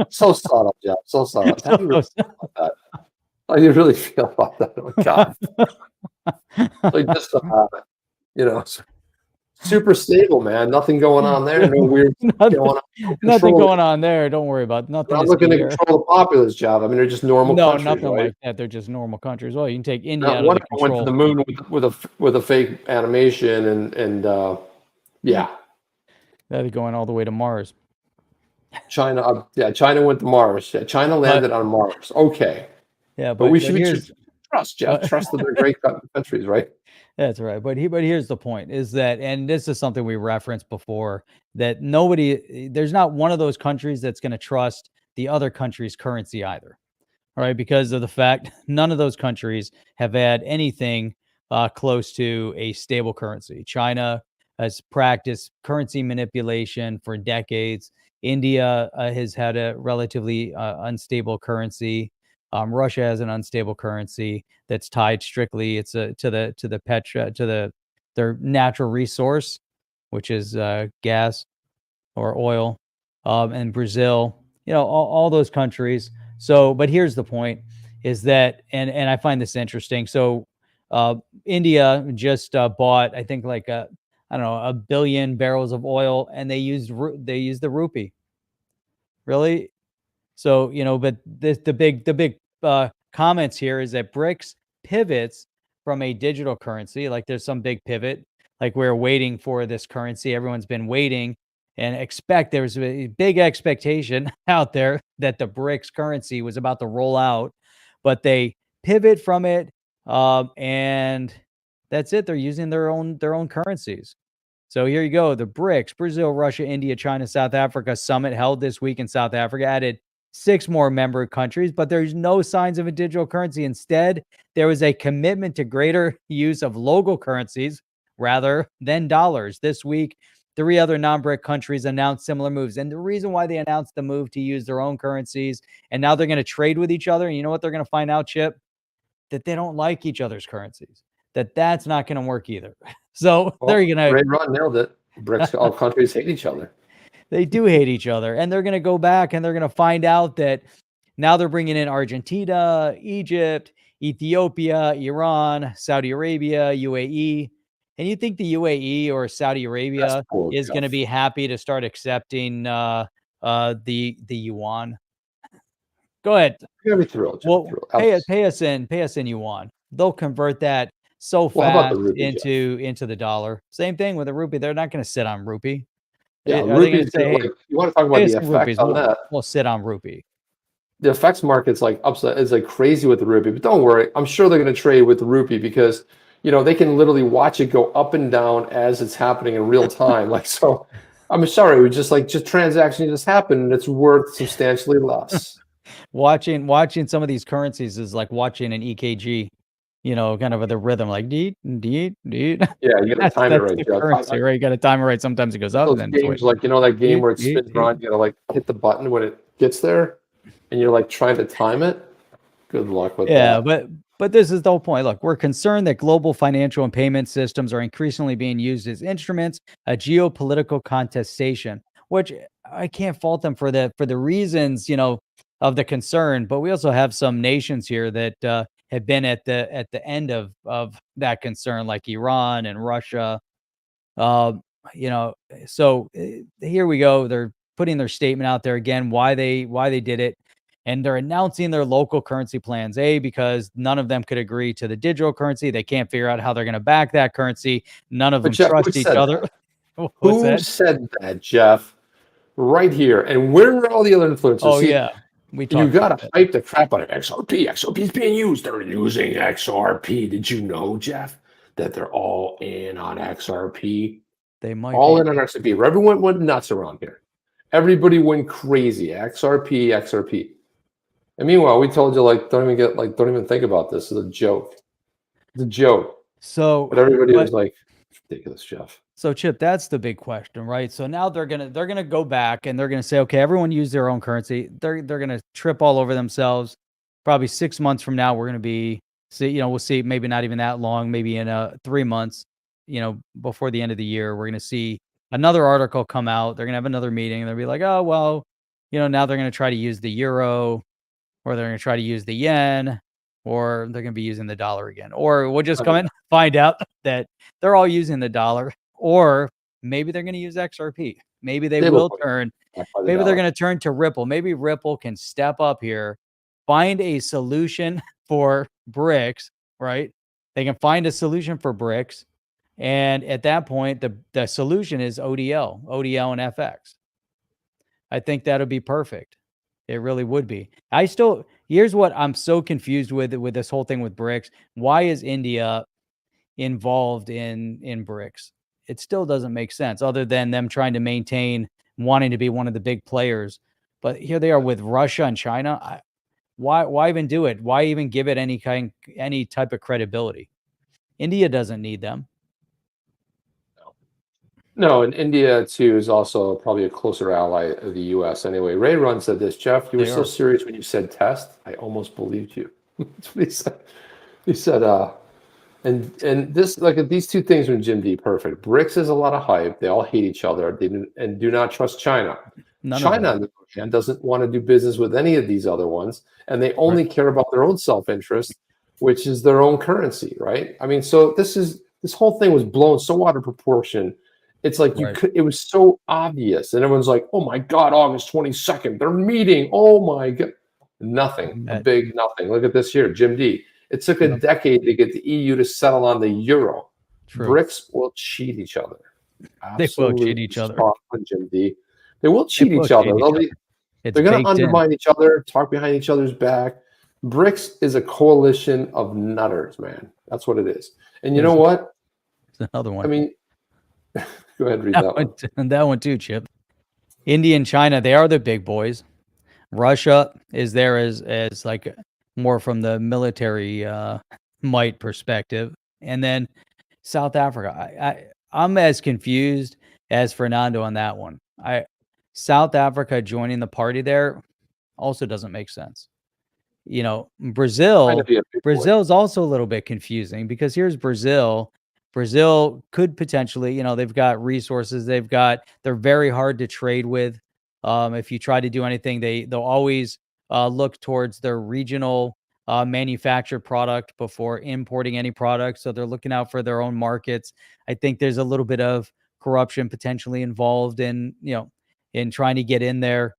B: So subtle, Jeff. So subtle. How do you really feel about that? How do you really feel about that? Oh my God. Like just, you know, super stable, man. Nothing going on there. No weird going on.
A: Nothing going on there. Don't worry about nothing.
B: I'm looking to control the populace, Jeff. I mean, they're just normal countries.
A: No, nothing
B: right?
A: like that. They're just normal countries. Well, you can take India out
B: One
A: of control.
B: went to the moon with a fake animation and yeah.
A: They're going all the way to Mars.
B: China, yeah, China went to Mars. Yeah, China landed on Mars. Okay,
A: Yeah,
B: but we
A: but
B: should
A: here's
B: trust, Jeff.
A: but
B: Trust that they're great countries, right?
A: that's right. But here's the point is that, and this is something we referenced before, that nobody, there's not one of those countries that's going to trust the other country's currency either. All right, because of the fact none of those countries have had anything close to a stable currency. China has practiced currency manipulation for decades. India has had a relatively unstable currency. Russia has an unstable currency that's tied strictly to their natural resource, which is gas or oil, and Brazil. All those countries. So, but here's the point: is that, and I find this interesting. So, India just bought, I think, like I don't know, 1 billion barrels of oil, and they used the rupee. Really? So, but the big comments here is that BRICS pivots from a digital currency. Like there's some big pivot, like we're waiting for this currency. Everyone's been waiting and there's a big expectation out there that the BRICS currency was about to roll out, but they pivot from it, and that's it. They're using their own currencies. So here you go. The BRICS, Brazil, Russia, India, China, South Africa summit held this week in South Africa added 6 more member countries, but there's no signs of a digital currency. Instead, there was a commitment to greater use of local currencies rather than dollars. This week, 3 other non-BRIC countries announced similar moves. And the reason why they announced the move to use their own currencies, and now they're going to trade with each other, and you know what they're going to find out, Chip? That they don't like each other's currencies. That's not going to work either. So they're going to.
B: Ray Ron nailed it. BRICS, all countries hate each other.
A: They do hate each other, and they're going to go back and they're going to find out that now they're bringing in Argentina, Egypt, Ethiopia, Iran, Saudi Arabia, UAE. And you think the UAE or Saudi Arabia is going to be happy to start accepting the yuan? Go ahead.
B: You're gonna be thrilled.
A: Well, pay us in yuan. They'll convert that so
B: Well, how about
A: fast
B: the rupee,
A: into the dollar. Same thing with the rupee. They're not going to sit on rupee.
B: Yeah,
A: Are they
B: rupee
A: going
B: is
A: to say,
B: like,
A: hey,
B: you want to talk about
A: pay
B: the
A: us in
B: effects
A: rupees?
B: on that?
A: We'll sit on rupee.
B: The effects market's like upset. It's like crazy with the rupee, but don't worry. I'm sure they're going to trade with the rupee because they can literally watch it go up and down as it's happening in real time. Like so, I'm sorry, we just transactions just happen and it's worth substantially less.
A: Watching some of these currencies is like watching an EKG. Kind of the rhythm, like deet, deet, deet.
B: Yeah, you got to time it right.
A: The currency, right? You got to time it right. Sometimes it goes up.
B: Those
A: And
B: games, like that game where it spins around, you got to hit the button when it gets there, and you're trying to time it. Good luck with that.
A: Yeah, but this is the whole point. Look, we're concerned that global financial and payment systems are increasingly being used as instruments of geopolitical contestation, which I can't fault them for the reasons of the concern. But we also have some nations here that have been at the end of that concern, like Iran and Russia. So here we go. They're putting their statement out there again, why they did it. And they're announcing their local currency plans, because none of them could agree to the digital currency. They can't figure out how they're going to back that currency. None of them trust each other.
B: Who said that, Jeff? Right here. And where are all the other influencers?
A: Oh, yeah.
B: You got to hype the crap out of XRP. XRP is being used. They're using XRP. Did you know, Jeff, that they're all in on XRP?
A: They might
B: all in on XRP. Everyone went nuts around here. Everybody went crazy. XRP. And meanwhile, we told you don't even think about this. It's a joke. It's a joke.
A: So,
B: but everybody was like, it's ridiculous, Jeff.
A: So, Chip, that's the big question, right? So now they're gonna go back and they're gonna say, okay, everyone use their own currency. They're gonna trip all over themselves. Probably 6 months from now, we're gonna we'll see. Maybe not even that long. Maybe in 3 months, before the end of the year, we're gonna see another article come out. They're gonna have another meeting, and they'll be like, oh well, now they're gonna try to use the euro, or they're gonna try to use the yen, or they're gonna be using the dollar again, or we'll just come in and find out that they're all using the dollar. Or maybe they're going to use XRP. Maybe they will turn. Maybe they're going to turn to Ripple. Maybe Ripple can step up here, find a solution for BRICS, right? They can find a solution for BRICS. And at that point, the solution is ODL and FX. I think that'll be perfect. It really would be. Here's what I'm so confused with this whole thing with BRICS. Why is India involved in BRICS? It still doesn't make sense, other than them trying to maintain wanting to be one of the big players. But here they are with Russia and China. Why even do it? Why even give it any type of credibility? India doesn't need them.
B: No, and India too is also probably a closer ally of the U.S. Anyway, Ray Run said this. Jeff, you were so serious when you said test. I almost believed you. That's what he said. He said, and this, like, these two things from Jim D, perfect. BRICS is a lot of hype. They all hate each other. And do not trust China. China, on the other hand, doesn't want to do business with any of these other ones, and they only care about their own self-interest, which is their own currency, right? I mean, so this whole thing was blown so out of proportion. It's like it was so obvious, and everyone's like, "Oh my God, August 22nd, they're meeting." Oh my God, nothing, a big nothing. Look at this here, Jim D. It took a decade to get the EU to settle on the euro. BRICS will cheat each other.
A: They will cheat each other.
B: Jim D. They will cheat each other. They're going to undermine each other, talk behind each other's back. BRICS is a coalition of nutters, man. That's what it is. And you know what?
A: There's another one.
B: I mean, go ahead and read that one.
A: And that one too, Chip. India and China, they are the big boys. Russia is there as like more from the military might perspective. And then South Africa. I'm as confused as Fernando on that one. South Africa joining the party there also doesn't make sense. You know, Brazil is also a little bit confusing, because here's Brazil. Brazil could potentially, you know, they've got resources. They're very hard to trade with. If you try to do anything, they'll always look towards their regional manufactured product before importing any product. So they're looking out for their own markets. I think there's a little bit of corruption potentially involved in trying to get in there.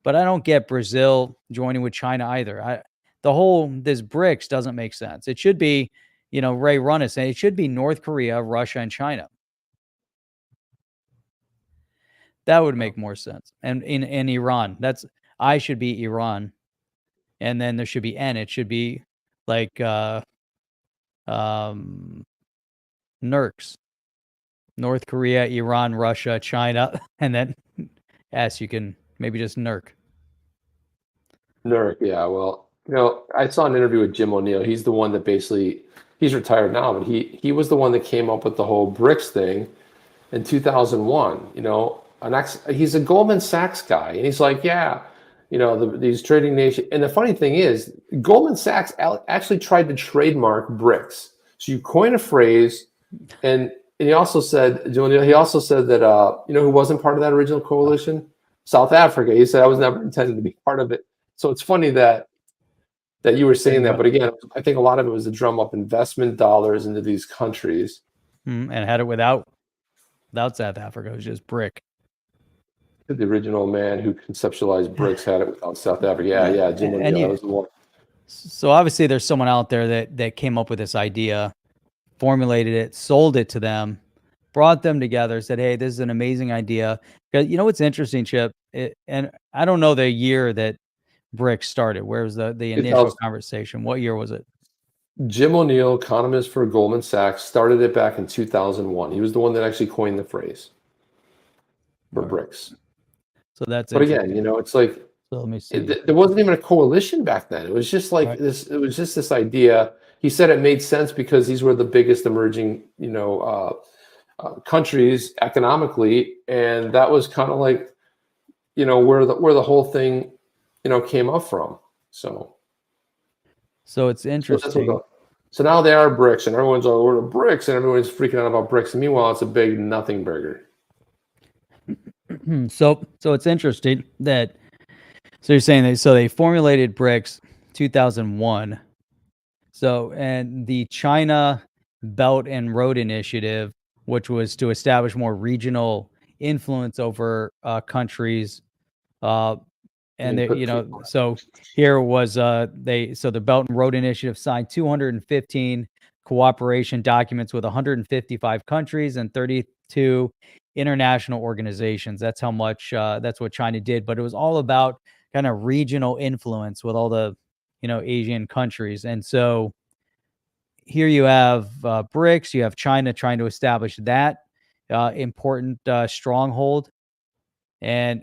A: But I don't get Brazil joining with China either. This BRICS doesn't make sense. It should be, Ray Run is saying it should be North Korea, Russia, and China. That would make more sense. And in Iran, I should be Iran. And then there should be N. It should be like NERCs. North Korea, Iran, Russia, China, and then S, you can maybe just NERC.
B: NERC, yeah. Well, I saw an interview with Jim O'Neill. He's the one that he's retired now, but he was the one that came up with the whole BRICS thing in 2001. He's a Goldman Sachs guy, and he's like, yeah, these trading nations. And the funny thing is, Goldman Sachs actually tried to trademark BRICS. So you coin a phrase, and he also said, that, who wasn't part of that original coalition? South Africa. He said, I was never intended to be part of it. So it's funny that you were saying that. But again, I think a lot of it was to drum up investment dollars into these countries.
A: And had it without South Africa. It was just BRIC.
B: The original man who conceptualized BRICS had it without South Africa. Yeah, Jim O'Neill, that was the one.
A: So obviously there's someone out there that came up with this idea, formulated it, sold it to them, brought them together, said, hey, this is an amazing idea. Because what's interesting, Chip, and I don't know the year that BRICS started. Where was the initial conversation? What year was it?
B: Jim O'Neill, economist for Goldman Sachs, started it back in 2001. He was the one that actually coined the phrase for BRICS.
A: So that's.
B: But again, it's like,
A: so let me see.
B: There wasn't even a coalition back then. It was just like this. It was just this idea. He said it made sense because these were the biggest emerging, countries economically, and that was kind of like, where the whole thing, came up from. So
A: it's interesting.
B: So now they are BRICS, and everyone's all over BRICS, and everyone's freaking out about BRICS. And meanwhile, it's a big nothing burger.
A: So it's interesting that. So you're saying they formulated BRICS 2001. So, and the China Belt and Road Initiative, which was to establish more regional influence over countries, so here was the Belt and Road Initiative signed 215 cooperation documents with 155 countries and 32 international organizations. That's how much, that's what China did. But it was all about kind of regional influence with all the, Asian countries. And so here you have BRICS, you have China trying to establish that important stronghold. And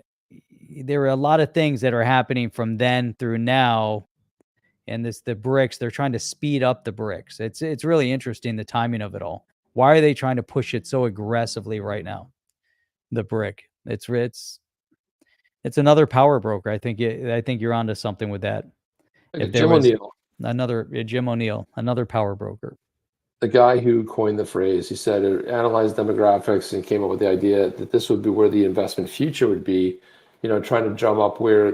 A: there are a lot of things that are happening from then through now. And the BRICS, they're trying to speed up the BRICS. It's really interesting, the timing of it all. Why are they trying to push it so aggressively right now? The BRIC. It's another power broker. I think you're onto something with that. If there
B: Jim
A: was
B: O'Neill,
A: Jim O'Neill, another power broker.
B: the guy who coined the phrase, he said it analyzed demographics and came up with the idea that this would be where the investment future would be, trying to drum up where,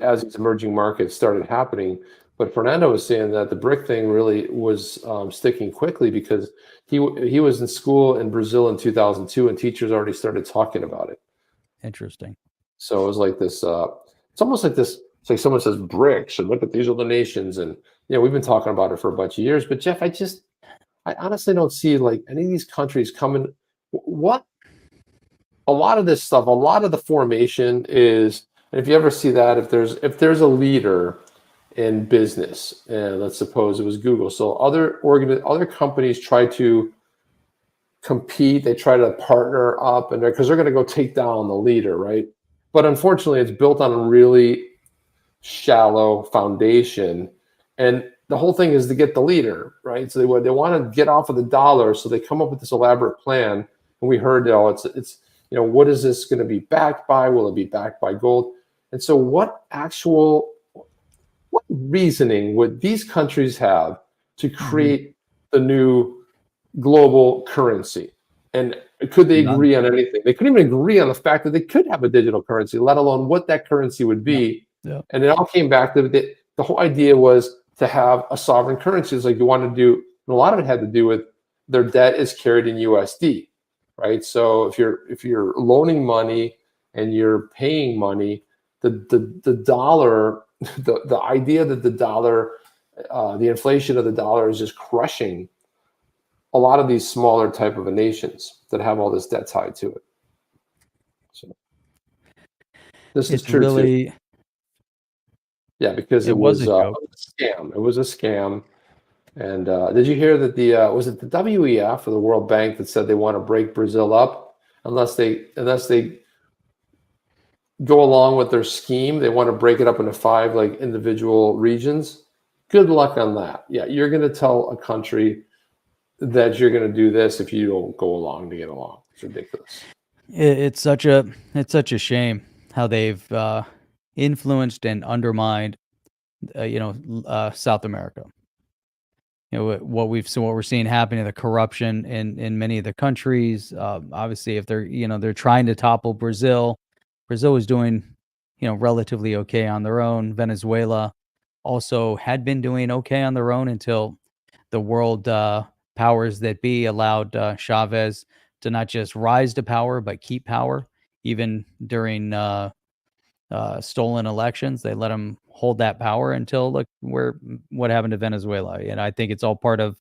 B: as these emerging markets started happening. But Fernando was saying that the BRIC thing really was sticking quickly because he was in school in Brazil in 2002 and teachers already started talking about it.
A: Interesting.
B: So it was like this, it's almost like this, it's like someone says BRICS and look at these other nations. And, we've been talking about it for a bunch of years, but Jeff, I honestly don't see like any of these countries coming. What a lot of this stuff, a lot of the formation is, and if you ever see that, if there's a leader in business, and let's suppose it was Google, so other companies try to compete, they try to partner up, and because they're going to go take down the leader, right? But unfortunately, it's built on a really shallow foundation, and the whole thing is to get the leader, right? So they want to get off of the dollar, so they come up with this elaborate plan. And we heard, it's what is this going to be backed by? Will it be backed by gold? And so, what reasoning would these countries have to create the new global currency? And could they agree on anything? They couldn't even agree on the fact that they could have a digital currency, let alone what that currency would be.
A: Yeah.
B: And it all came back to the whole idea was to have a sovereign currency. It's like you want to do, and a lot of it had to do with their debt is carried in USD, right? So if you're loaning money and you're paying money, the dollar, the idea that the dollar, the inflation of the dollar is just crushing a lot of these smaller type of nations that have all this debt tied to it. So this is true too. Yeah, because it was a scam. It was a scam. And did you hear that was it the WEF or the World Bank that said they want to break Brazil up unless they go along with their scheme? They want to break it up into 5 like individual regions. Good luck on that. Yeah, you're going to tell a country that you're going to do this if you don't go along to get along. It's ridiculous.
A: It's such a shame how they've influenced and undermined, South America. What we're seeing happening, the corruption in many of the countries. Obviously, if they're trying to topple Brazil. Brazil was doing, relatively okay on their own. Venezuela also had been doing okay on their own until the world powers that be allowed Chavez to not just rise to power but keep power, even during stolen elections. They let him hold that power until look what happened to Venezuela. And I think it's all part of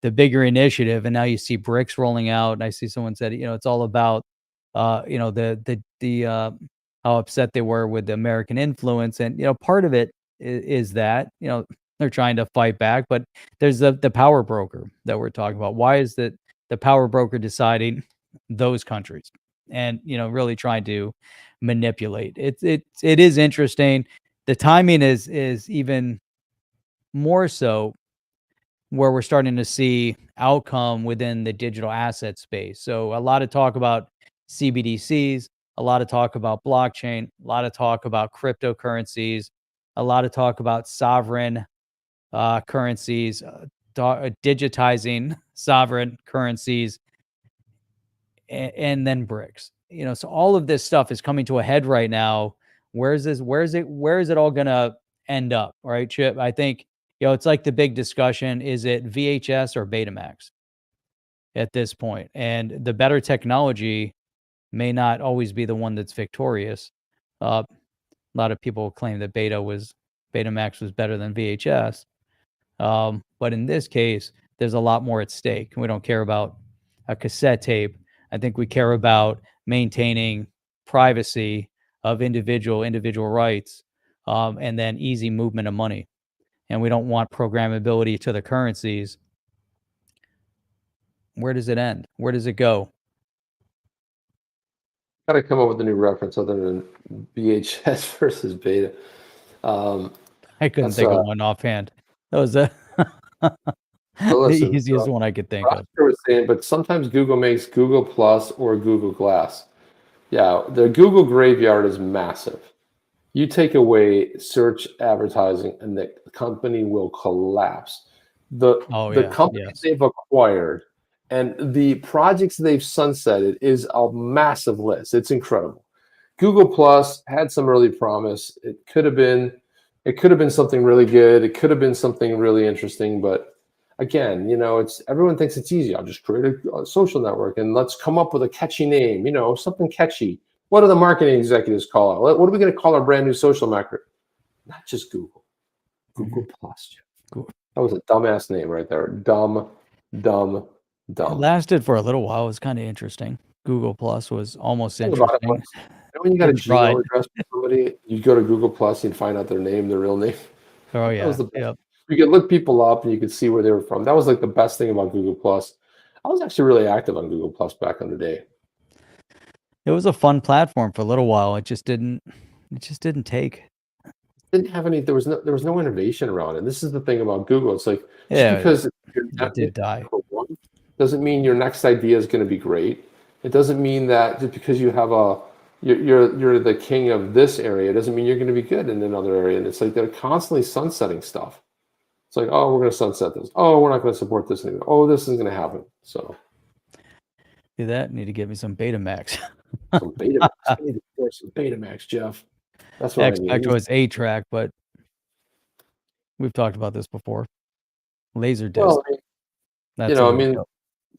A: the bigger initiative. And now you see BRICS rolling out, and I see someone said, it's all about the how upset they were with the American influence. And part of it is that they're trying to fight back, but there's the power broker that we're talking about. Why is that the power broker deciding those countries and really trying to manipulate? It is interesting. The timing is even more so where we're starting to see outcome within the digital asset space. So a lot of talk about CBDCs, a lot of talk about blockchain, a lot of talk about cryptocurrencies, a lot of talk about sovereign currencies, digitizing sovereign currencies, and then BRICS. So all of this stuff is coming to a head right now. Where is it all gonna end up? Right, Chip? I think it's like the big discussion: is it VHS or Betamax at this point? And the better technology may not always be the one that's victorious. A lot of people claim that Betamax was better than VHS. But in this case, there's a lot more at stake. We don't care about a cassette tape. I think we care about maintaining privacy of individual rights, and then easy movement of money. And we don't want programmability to the currencies. Where does it end? Where does it go?
B: Got to come up with a new reference other than BHS versus beta.
A: I couldn't think of one offhand. That was the easiest one I could think of.
B: Was saying, but sometimes Google makes Google Plus or Google Glass. Yeah, the Google graveyard is massive. You take away search advertising, and the company will collapse. The companies they've acquired and the projects they've sunsetted is a massive list. It's incredible. Google Plus had some early promise. It could have been something really good. It could have been something really interesting. But again, it's everyone thinks it's easy. I'll just create a social network and let's come up with a catchy name. Something catchy. What do the marketing executives call it? What are we going to call our brand new social network? Not just Google. Google Plus.
A: Cool.
B: That was a dumbass name right there. Dumb.
A: It lasted for a little while. It was kind of interesting. Google Plus was almost interesting.
B: When you got a Gmail address for somebody, you go to Google Plus and find out their name, their real name.
A: Oh yeah.
B: You could look people up and you could see where they were from. That was like the best thing about Google Plus. I was actually really active on Google Plus back in the day.
A: It was a fun platform for a little while. It just didn't take.
B: Didn't have any. There was no innovation around it. This is the thing about Google. It's like
A: because
B: it
A: did die.
B: Doesn't mean your next idea is going to be great. It doesn't mean that just because you have you're the king of this area, it doesn't mean you're going to be good in another area. And it's like they're constantly sunsetting stuff. It's like, oh, we're going to sunset this. Oh, we're not going to support this anymore. Oh, this isn't going to happen. So
A: do that. Need to get me some Betamax.
B: Some Betamax, Jeff. That's what
A: X-Pac was 8-track, but we've talked about this before. Laserdisc.
B: Well,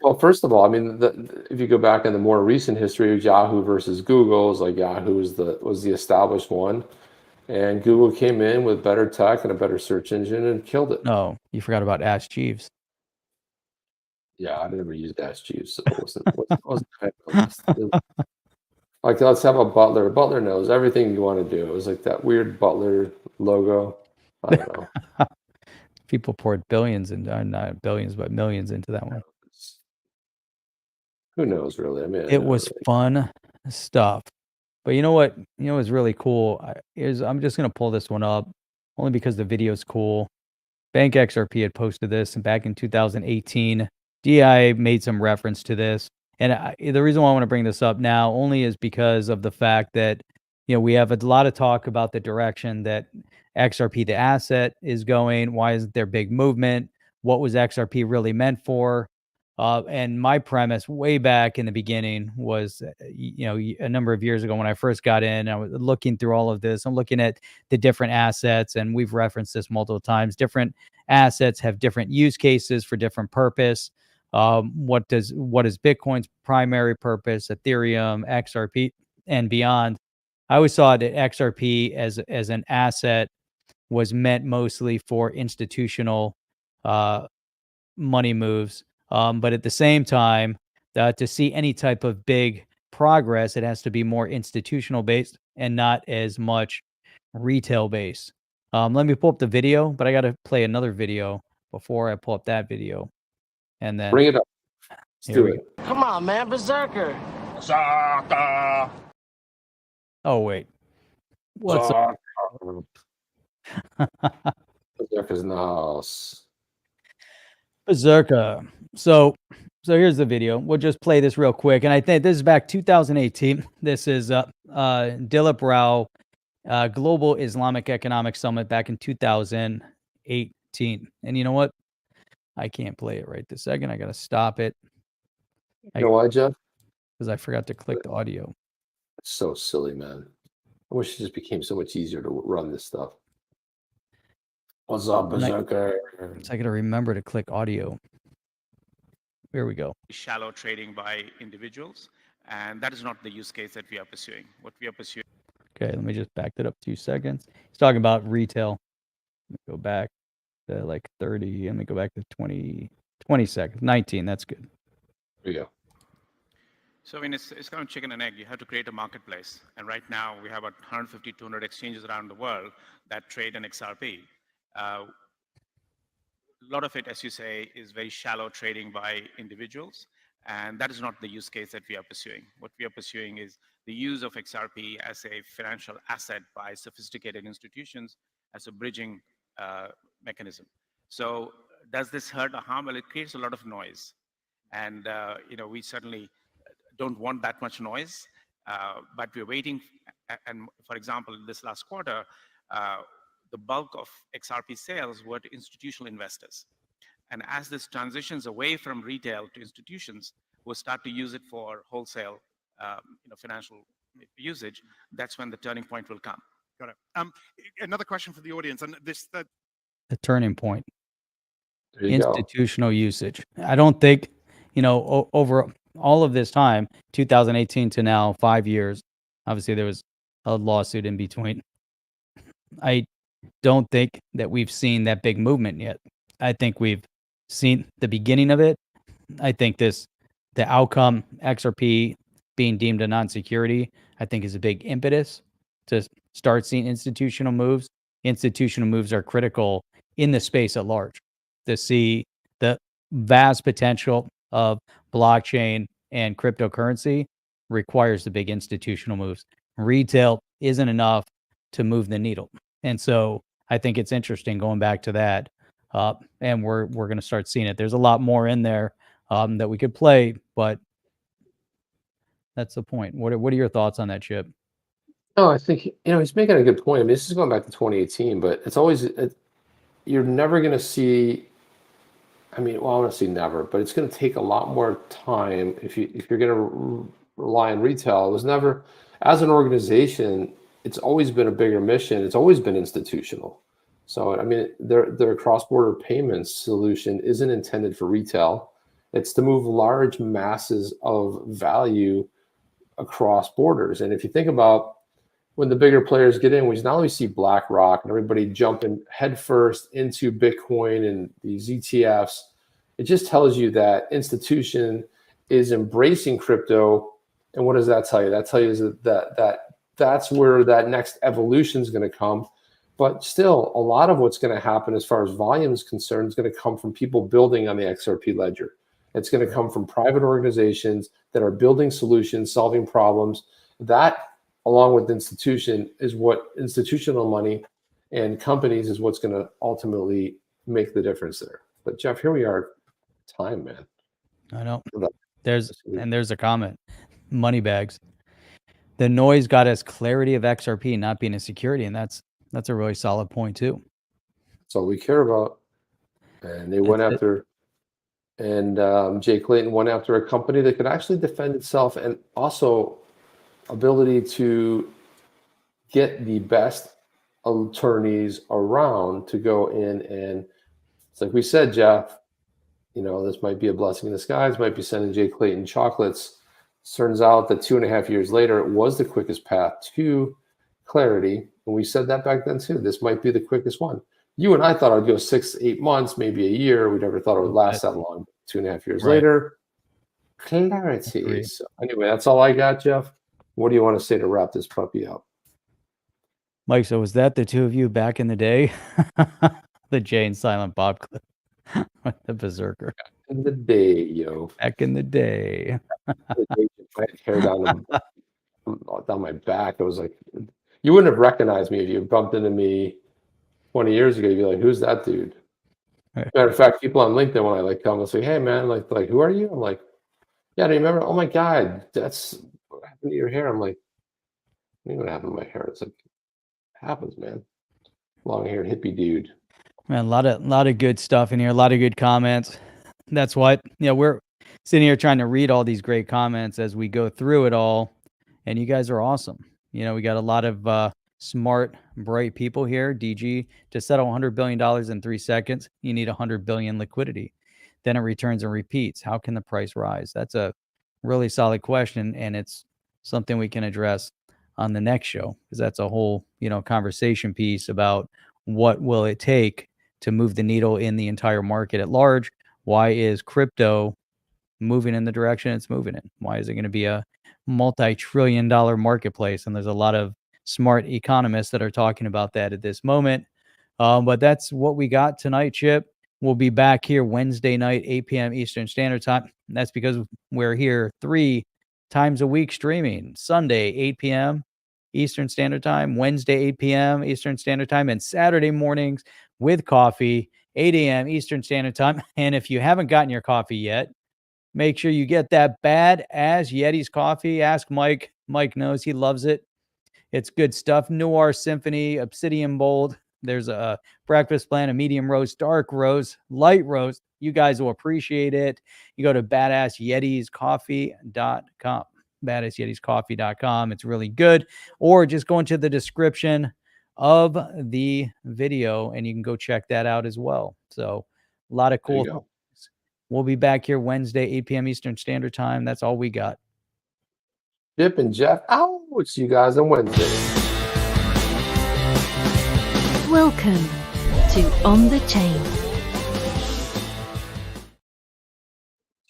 B: well, first of all, if you go back in the more recent history of Yahoo versus Google, it's like Yahoo was the established one, and Google came in with better tech and a better search engine and killed it.
A: No, you forgot about Ask Jeeves.
B: Yeah, I never used Ask Jeeves, so it wasn't like, let's have a Butler. Butler knows everything you want to do. It was like that weird Butler logo. I don't know.
A: People poured billions not billions, but millions into that one.
B: Who knows, really?
A: It was fun stuff. But you know what? Is really cool I'm just gonna pull this one up only because the video is cool. Bank XRP had posted this back in 2018. DI made some reference to this. And the reason why I want to bring this up now only is because of the fact that, we have a lot of talk about the direction that XRP, the asset, is going. Why isn't there big movement? What was XRP really meant for? And my premise way back in the beginning was, a number of years ago when I first got in, I was looking through all of this. I'm looking at the different assets, and we've referenced this multiple times. Different assets have different use cases for different purpose. What is Bitcoin's primary purpose, Ethereum, XRP, and beyond? I always saw that XRP as an asset was meant mostly for institutional money moves. But at the same time, to see any type of big progress, it has to be more institutional based and not as much retail based. Let me pull up the video, but I got to play another video before I pull up that video. And then
B: bring it up. Let's do it.
F: Come on, man, Berserker.
A: Oh wait, what's up?
B: Berserker's in the house.
A: Berserker. So here's the video. We'll just play this real quick, and I think this is back 2018. This is Dilip Rao, Global Islamic Economic Summit back in 2018. And you know what? I can't play it right this second. I got to stop it.
B: You know why, Jeff?
A: Because I forgot to click the audio.
B: It's so silly, man. I wish it just became so much easier to run this stuff. What's up, Berserker?
A: I got to remember to click audio. Here we go.
G: Shallow trading by individuals, and that is not the use case that we are pursuing. What we are pursuing.
A: Okay, let me just back that up 2 seconds. He's talking about retail. Let me go back to like 30. Let me go back to 20 seconds. 19, that's good.
B: Here we go.
G: So I mean, it's kind of chicken and egg. You have to create a marketplace. And right now we have about 150, 200 exchanges around the world that trade in XRP. A lot of it, as you say, is very shallow trading by individuals. And that is not the use case that we are pursuing. What we are pursuing is the use of XRP as a financial asset by sophisticated institutions as a bridging mechanism. So does this hurt or harm? Well, it creates a lot of noise. And we certainly don't want that much noise, but we're waiting. And for example, this last quarter, the bulk of XRP sales were to institutional investors. And as this transitions away from retail to institutions who start to use it for wholesale, financial usage, that's when the turning point will come.
H: Got it. Another question for the audience, and
A: The turning point.
B: There you go.
A: Institutional usage. I don't think, over all of this time, 2018 to now, 5 years, obviously there was a lawsuit in between. I don't think that we've seen that big movement yet. I think we've seen the beginning of it. I think the outcome, XRP being deemed a non-security, I think is a big impetus to start seeing institutional moves. Institutional moves are critical in the space at large to see the vast potential of blockchain and cryptocurrency requires the big institutional moves. Retail isn't enough to move the needle. And so I think it's interesting going back to that. And we're going to start seeing it. There's a lot more in there that we could play, but that's the point. What are your thoughts on that, Chip?
B: No, I think, he's making a good point. I mean, this is going back to 2018, but it's always, you're never going to see, I want to see never, but it's going to take a lot more time if you're going to rely on retail. It was never, as an organization, it's always been a bigger mission. It's always been institutional. So, their cross-border payments solution isn't intended for retail. It's to move large masses of value across borders. And if you think about when the bigger players get in, we not only see BlackRock and everybody jumping headfirst into Bitcoin and these ETFs, it just tells you that institution is embracing crypto. And what does that tell you? That tells you that's where that next evolution is going to come. But still, a lot of what's going to happen as far as volume is concerned is going to come from people building on the XRP ledger. It's going to come from private organizations that are building solutions, solving problems. That, along with institution, is what institutional money and companies is what's going to ultimately make the difference there. But Jeff, here we are. Time, man.
A: I know. There's a comment. Money bags. The noise got us clarity of XRP not being a security, and that's a really solid point too.
B: That's all we care about. And they went after, and Jay Clayton went after a company that could actually defend itself, and also ability to get the best attorneys around to go in. And it's like we said, Jeff, this might be a blessing in disguise, might be sending Jay Clayton chocolates. Turns out that 2.5 years later, it was the quickest path to clarity. And we said that back then too. This might be the quickest one. You and I thought it would go 6 to 8 months, maybe a year. We never thought it would last that long. 2.5 years later, clarity. So anyway, that's all I got, Jeff. What do you want to say to wrap this puppy up?
A: Mike, so was that the two of you back in the day? The Jay and Silent Bob clip. The berserker.
B: Back in the day, yo.
A: Back in the day.
B: Hair down my back. I was like, you wouldn't have recognized me if you bumped into me 20 years ago. You'd be like, who's that dude?
A: Right.
B: Matter of fact, people on LinkedIn, when I come and say, hey man, like who are you? I'm like, yeah, do you remember? Oh my God, that's what happened to your hair. I'm like, I mean, what happened to my hair? It's like, it happens, man. Long haired hippie dude.
A: Man, a lot of good stuff in here, a lot of good comments. That's what, we're sitting here trying to read all these great comments as we go through it all. And you guys are awesome. We got a lot of smart, bright people here. DG, to settle $100 billion in 3 seconds, you need 100 billion liquidity. Then it returns and repeats. How can the price rise? That's a really solid question. And it's something we can address on the next show, because that's a whole, conversation piece about what will it take to move the needle in the entire market at large. Why is crypto moving in the direction it's moving in? Why is it going to be a multi-trillion-dollar marketplace? And there's a lot of smart economists that are talking about that at this moment. But that's what we got tonight, Chip. We'll be back here Wednesday night, 8 p.m. Eastern Standard Time. And that's because we're here 3 times a week streaming. Sunday, 8 p.m. Eastern Standard Time, Wednesday, 8 p.m. Eastern Standard Time, and Saturday mornings with coffee, 8 a.m. Eastern Standard Time. And if you haven't gotten your coffee yet, make sure you get that badass YETIS coffee. Ask Mike. Mike knows, he loves it. It's good stuff. Noir Symphony, Obsidian Bold. There's a breakfast blend, a medium roast, dark roast, light roast. You guys will appreciate it. You go to badassyetiscoffee.com. badassyetiscoffee.com. It's really good. Or just go into the description of the video and you can go check that out as well. So a lot of cool things. We'll be back here Wednesday, 8 p.m. Eastern Standard Time. That's all we got.
B: Chip and Jeff, we'll see you guys on Wednesday.
C: Welcome to On the Chain.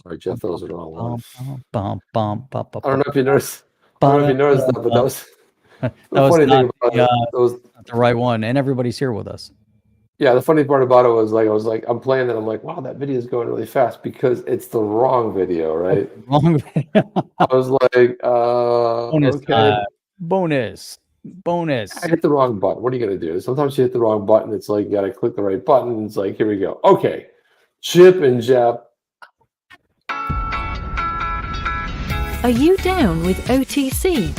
B: Sorry, Jeff, those are the wrong ones. I
A: Bum, bum, bum, bum,
B: don't know if you noticed. I don't know if you noticed that, but that was
A: that
B: the
A: was
B: funny
A: not
B: thing about it. That was
A: not the right one. And everybody's here with us.
B: Yeah, the funny part about it was like I was like, I'm playing it. I'm like, wow, that video is going really fast because it's the wrong video, right?
A: Wrong video.
B: I was like,
A: Bonus
B: okay.
A: time. Bonus.
B: I hit the wrong button. What are you gonna do? Sometimes you hit the wrong button. It's like you gotta click the right button. It's like, here we go. Okay, Chip and Jeff.
C: Are you down with OTC?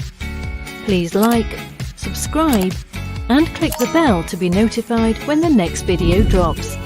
C: Please like, subscribe, and click the bell to be notified when the next video drops.